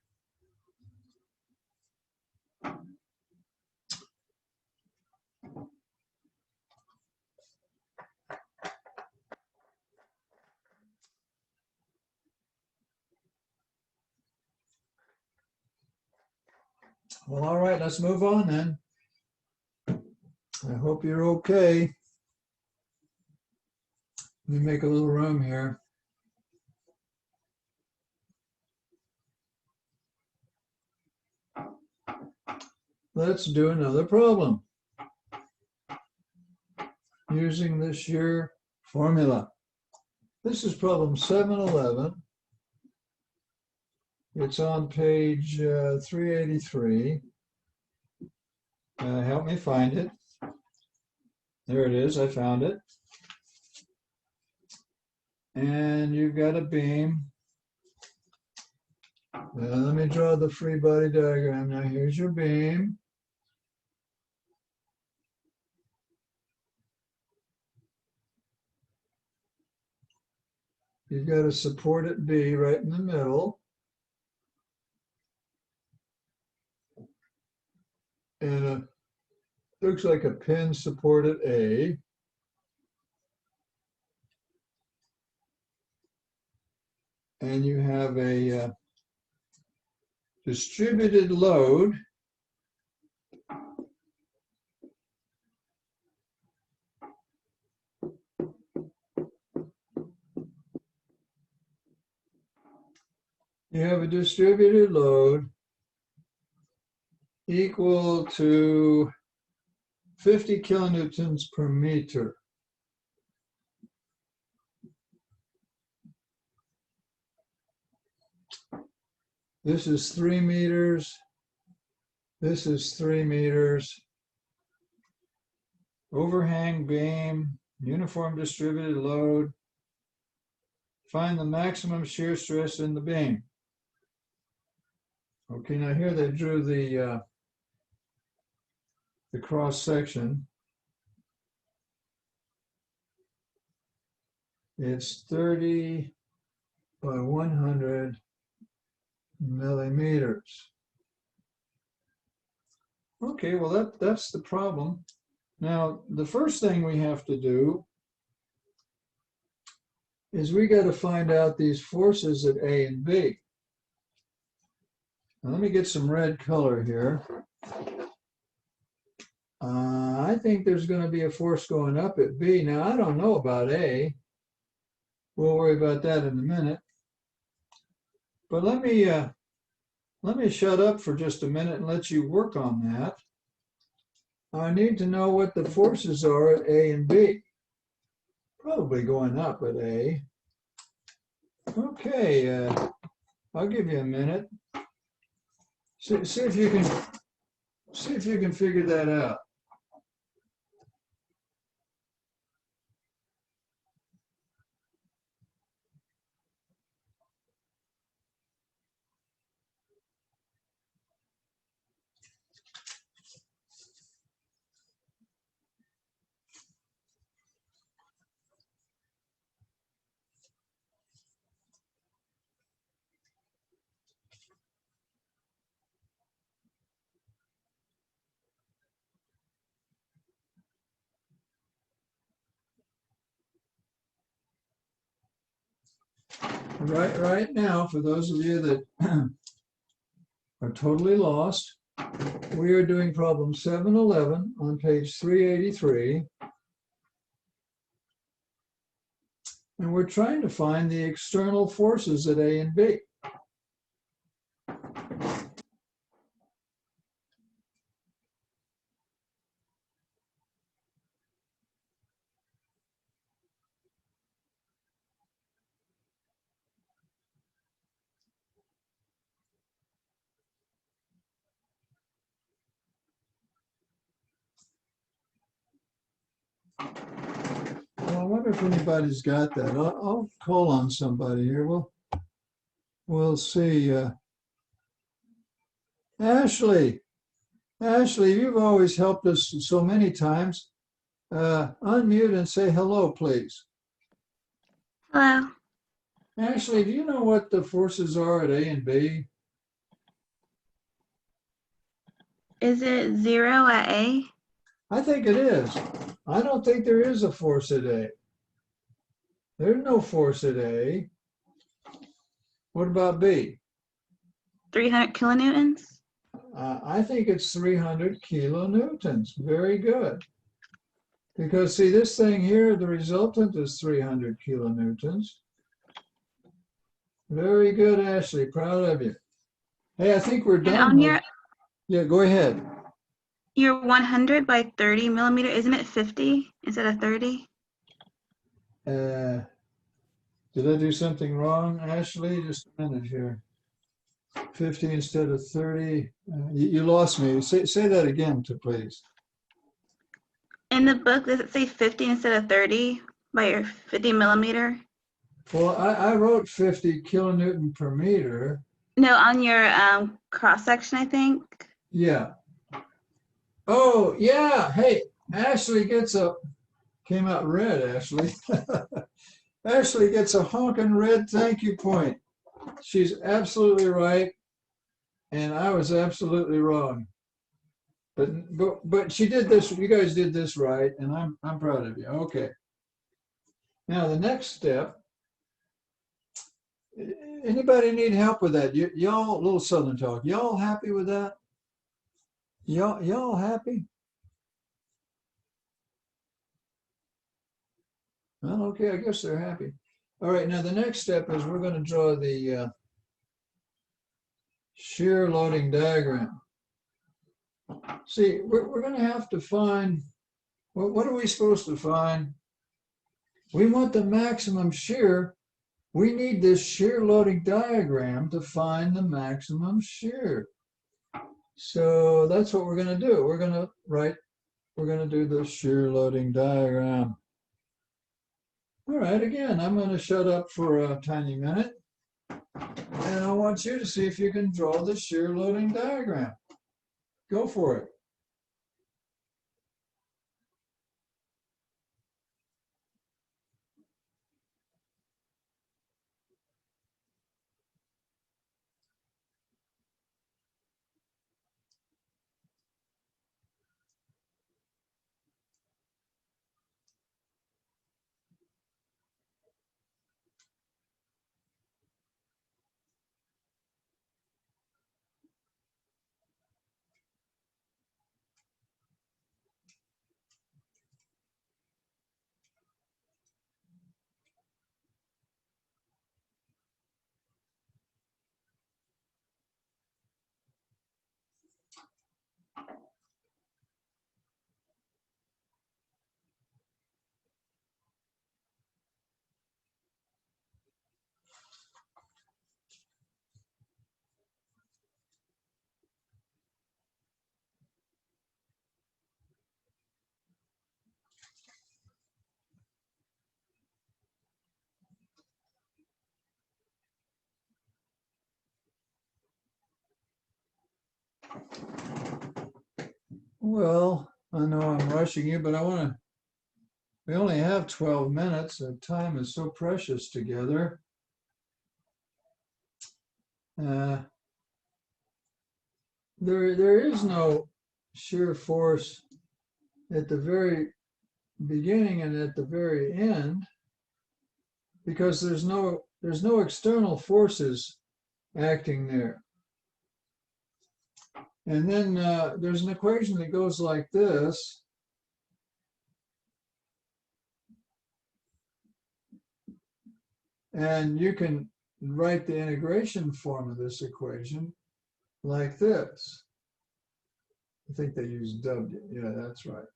Well, all right, let's move on then. I hope you're okay. Let me make a little room here. Let's do another problem using the shear formula. This is problem 711. It's on page 383. Help me find it. There it is. I found it. And you've got a beam. Let me draw the free body diagram. Now here's your beam. You've got a support at B right in the middle. And looks like a pin support at A. And you have a distributed load equal to 50 kilonewtons per meter. This is 3 meters. This is 3 meters. Overhang beam uniform distributed load. Find the maximum shear stress in the beam. Okay, now here they drew the cross section. It's 30 by 100 millimeters. Okay, well that's the problem. Now, the first thing we have to do is we got to find out these forces at A and B. Now, let me get some red color here. I think there's going to be a force going up at B. Now, I don't know about A. We'll worry about that in a minute. But let me shut up for just a minute and let you work on that. I need to know what the forces are at A and B. Probably going up at A. Okay, I'll give you a minute. See if you can figure that out. Right now, for those of you that are totally lost, we are doing problem 711 on page 383. And we're trying to find the external forces at A and B. Well, I wonder if anybody's got that. I'll call on somebody here. We'll see. Ashley, you've always helped us so many times. Unmute and say hello, please. Hello. Ashley, do you know what the forces are at A and B? Is it 0 at A? I think it is. I don't think there is a force at A. There's no force at A. What about B? 300 kilonewtons? I think it's 300 kilonewtons. Very good. Because see, this thing here, the resultant is 300 kilonewtons. Very good, Ashley. Proud of you. Hey, I think we're And done. on your Yeah, go ahead. 100 by 30 millimeter, isn't it 50 instead of 30? Did I do something wrong, Ashley? Just a minute here. 50 instead of 30. You lost me. Say that again, please. In the book, does it say 50 instead of 30 by your 50 millimeter? Well, I wrote 50 kilonewton per meter. No, on your cross section, I think. Yeah. Oh, yeah. Hey, Ashley came out red, Ashley. Ashley gets a honking red thank you point. She's absolutely right. And I was absolutely wrong. But she did this, you guys did this right, and I'm proud of you. Okay. Now the next step, anybody need help with that? Y'all, little Southern talk, y'all happy with that? Y'all happy? Well, okay, I guess they're happy. All right, now the next step is we're going to draw the shear loading diagram. See, we're going to have to find, what are we supposed to find? We want the maximum shear. We need this shear loading diagram to find the maximum shear. So that's what we're going to do. We're going to do the shear loading diagram. All right, again, I'm going to shut up for a tiny minute. And I want you to see if you can draw the shear loading diagram. Go for it. Well, I know I'm rushing you, but we only have 12 minutes. The time is so precious together. There is no shear force at the very beginning and at the very end because there's no external forces acting there. And then there's an equation that goes like this. And you can write the integration form of this equation like this. I think they use W. Yeah, that's right.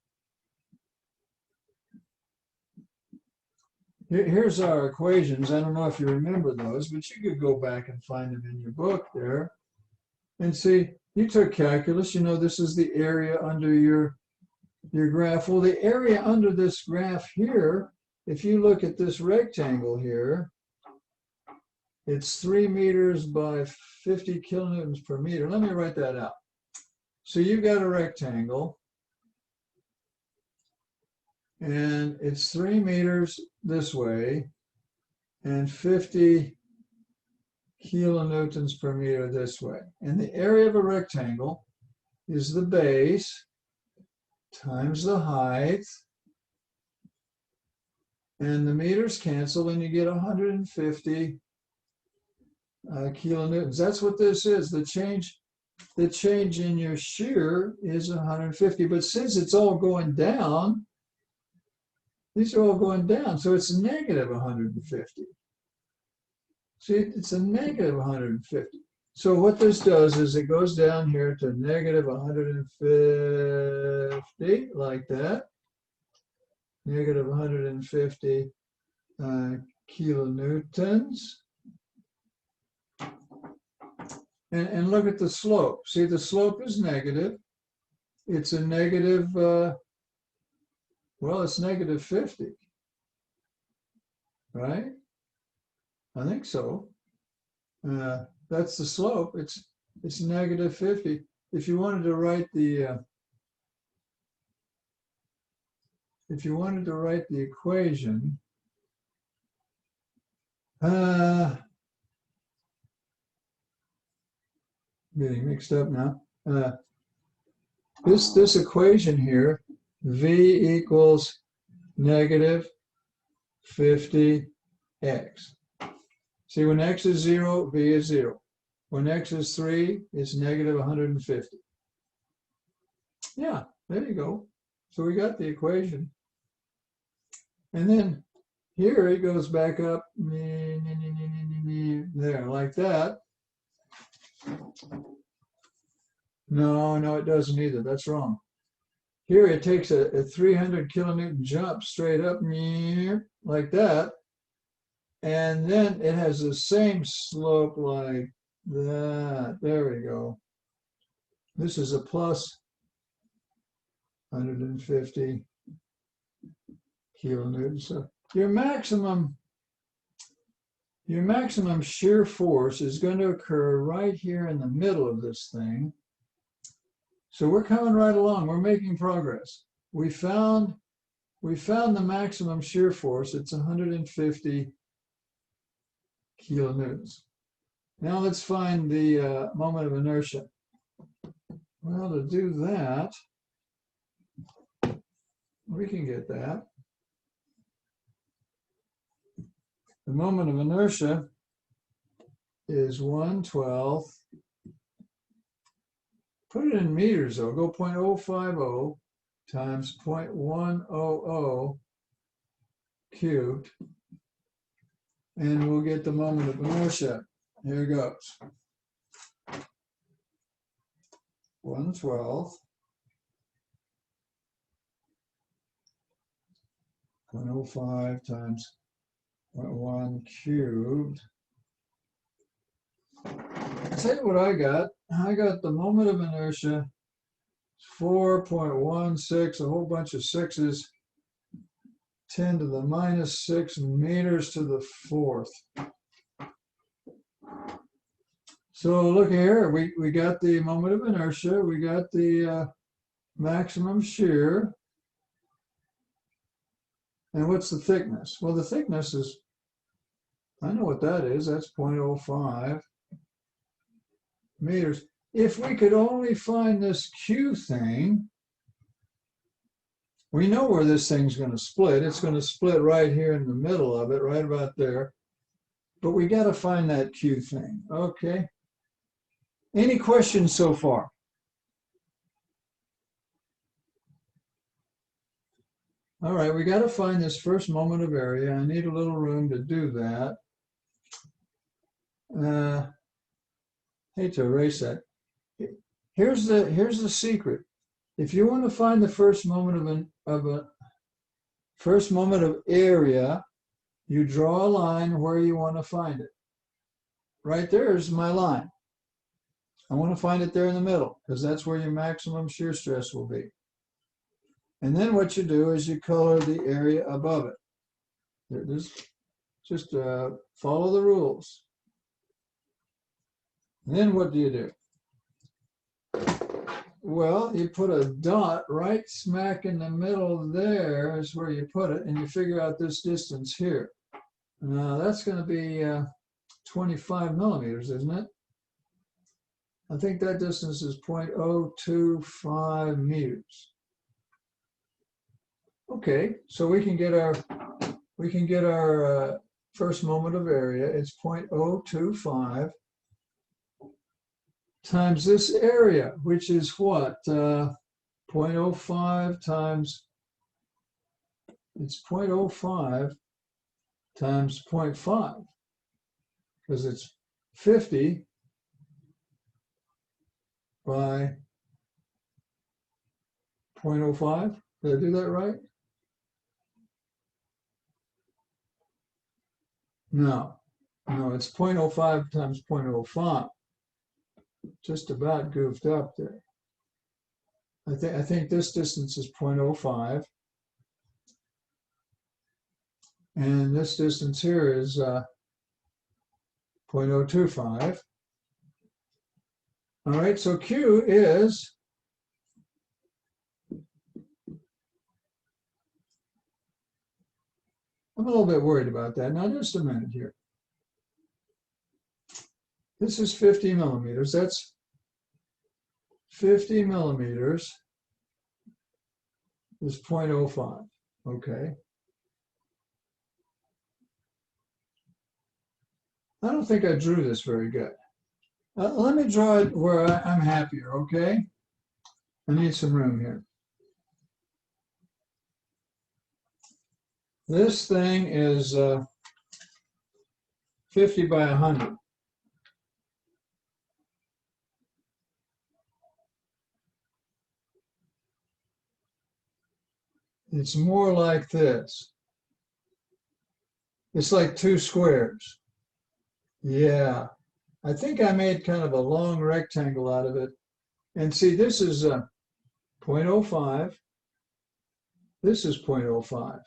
Here's our equations. I don't know if you remember those, but you could go back and find them in your book there. And see, you took calculus. You know this is the area under your graph. Well, the area under this graph here, if you look at this rectangle here, it's 3 meters by 50 kilonewtons per meter. Let me write that out. So you've got a rectangle, and it's 3 meters this way, and 50 kilonewtons per meter this way. And the area of a rectangle is the base times the height, and the meters cancel, and you get 150 kilonewtons. That's what this is. The change in your shear is 150. But since it's all going down, these are all going down, so it's negative 150. See, it's a negative 150. So what this does is it goes down here to negative 150, like that. Negative 150 kilonewtons. And look at the slope. See, the slope is negative. It's a negative, well, it's negative 50, right? I think so. That's the slope. It's negative 50. If you wanted to write the equation, getting mixed up now. This equation here, V equals negative 50x. See, when x is 0, V is 0. When x is 3, it's negative 150. Yeah, there you go. So we got the equation. And then here it goes back up there, like that. No, it doesn't either. That's wrong. Here it takes a 300 kilonewton jump straight up like that. And then it has the same slope like that. There we go. This is a plus 150 kilonewtons. So your maximum shear force is going to occur right here in the middle of this thing. So we're coming right along. We're making progress. We found the maximum shear force. It's 150 kilonewtons. Now let's find the moment of inertia. Well, to do that, we can get that. The moment of inertia is 1/12. Put it in meters though. Go 0.050 times 0.100 cubed. And we'll get the moment of inertia. Here goes. 1/12. 0.05 times 0.1 cubed. I'll tell you what I got. I got the moment of inertia, 4.16, a whole bunch of sixes, 10 to the minus 6 meters to the fourth. So look here, we got the moment of inertia, we got the maximum shear. And what's the thickness? Well, the thickness is, I know what that is. That's 0.05 meters. If we could only find this Q thing, we know where this thing's going to split. It's going to split right here in the middle of it, right about there. But we got to find that Q thing. Okay. Any questions so far? All right, we got to find this first moment of area. I need a little room to do that. Hate to erase that. Here's the secret. If you want to find the first moment first moment of area, you draw a line where you want to find it. Right there is my line. I want to find it there in the middle because that's where your maximum shear stress will be. And then what you do is you color the area above it. Just follow the rules. And then what do you do? Well, you put a dot right smack in the middle there is where you put it, and you figure out this distance here. Now that's going to be 25 millimeters, isn't it? I think that distance is 0.025 meters. Okay, so we can get our first moment of area. It's 0.025 times this area, which is what? 0.05 times, it's 0.05 times 0.5, because it's 50 by 0.05. Did I do that right? No, it's 0.05 times 0.05. Just about goofed up there. I think this distance is 0.05. And this distance here is 0.025. All right, so Q is I'm a little bit worried about that. Now, just a minute here. This is 50 millimeters. That's 50 millimeters is 0.05. Okay. I don't think I drew this very good. Let me draw it where I'm happier, okay? I need some room here. This thing is 50 by 100. It's more like this. It's like 2 squares. Yeah, I think I made kind of a long rectangle out of it. And see, this is 0.05. This is 0.05.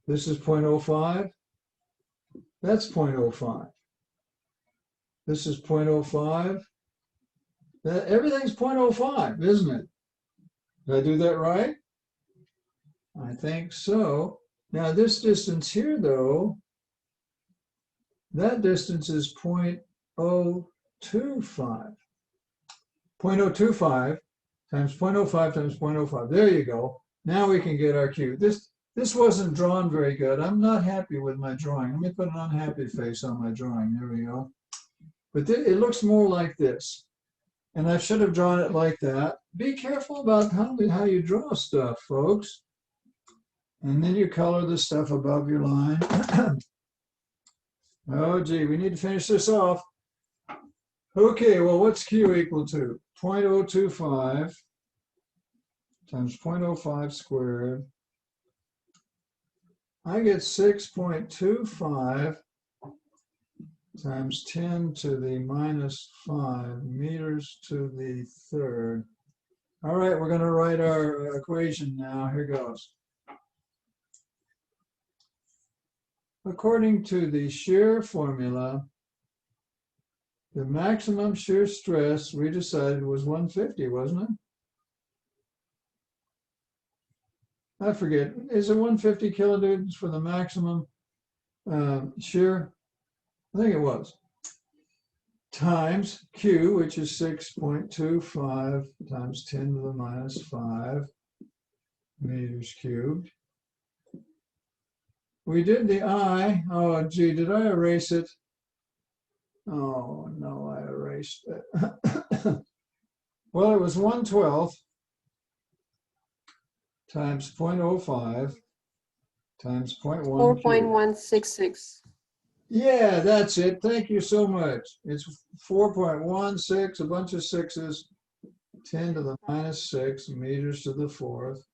This is 0.05. That's 0.05. This is 0.05. Everything's 0.05, isn't it? Did I do that right? I think so. Now this distance here, though, that distance is 0.025. 0.025 times 0.05 times 0.05. There you go. Now we can get our Q. This wasn't drawn very good. I'm not happy with my drawing. Let me put an unhappy face on my drawing. There we go. But it looks more like this. And I should have drawn it like that. Be careful about how you draw stuff, folks. And then you color the stuff above your line. Oh, gee, we need to finish this off. Okay, well, what's Q equal to? 0.025 times 0.05 squared. I get 6.25 times 10 to the minus 5 meters to the third. All right, we're going to write our equation now. Here goes. According to the shear formula, the maximum shear stress we decided was 150, wasn't it? I forget. Is it 150 kilonewtons for the maximum shear? I think it was. Times Q, which is 6.25 times 10 to the minus 5 meters cubed. We did the I. Oh, gee, did I erase it? Oh, no, I erased it. Well, it was 1/12 times 0.05 times 0.1. 4.166. Yeah, that's it. Thank you so much. It's 4.16, a bunch of sixes, 10 to the minus 6 meters to the fourth.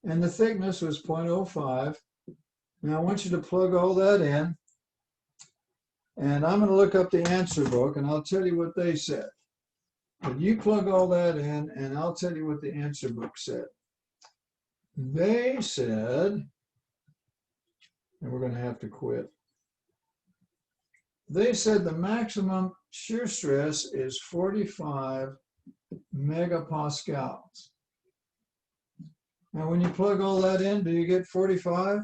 And the thickness was 0.05. Now I want you to plug all that in. And I'm going to look up the answer book and I'll tell you what they said. But you plug all that in and I'll tell you what the answer book said. They said, and we're going to have to quit. They said the maximum shear stress is 45 megapascals. Now, when you plug all that in, do you get 45?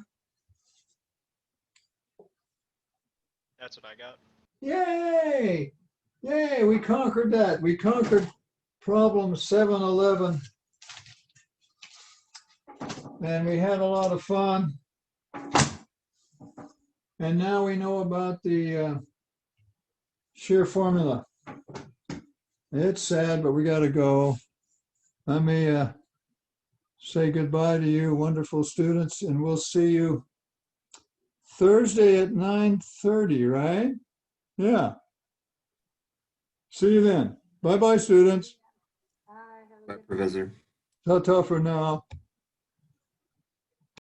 That's what I got. Yay! Yay, we conquered that. We conquered problem 711. And we had a lot of fun. And now we know about the shear formula. It's sad, but we got to go. Let me say goodbye to you, wonderful students, and we'll see you Thursday at 9:30, right? Yeah. See you then. Bye-bye, students. Bye. Have a Bye, good day. Professor. Ta-ta for now.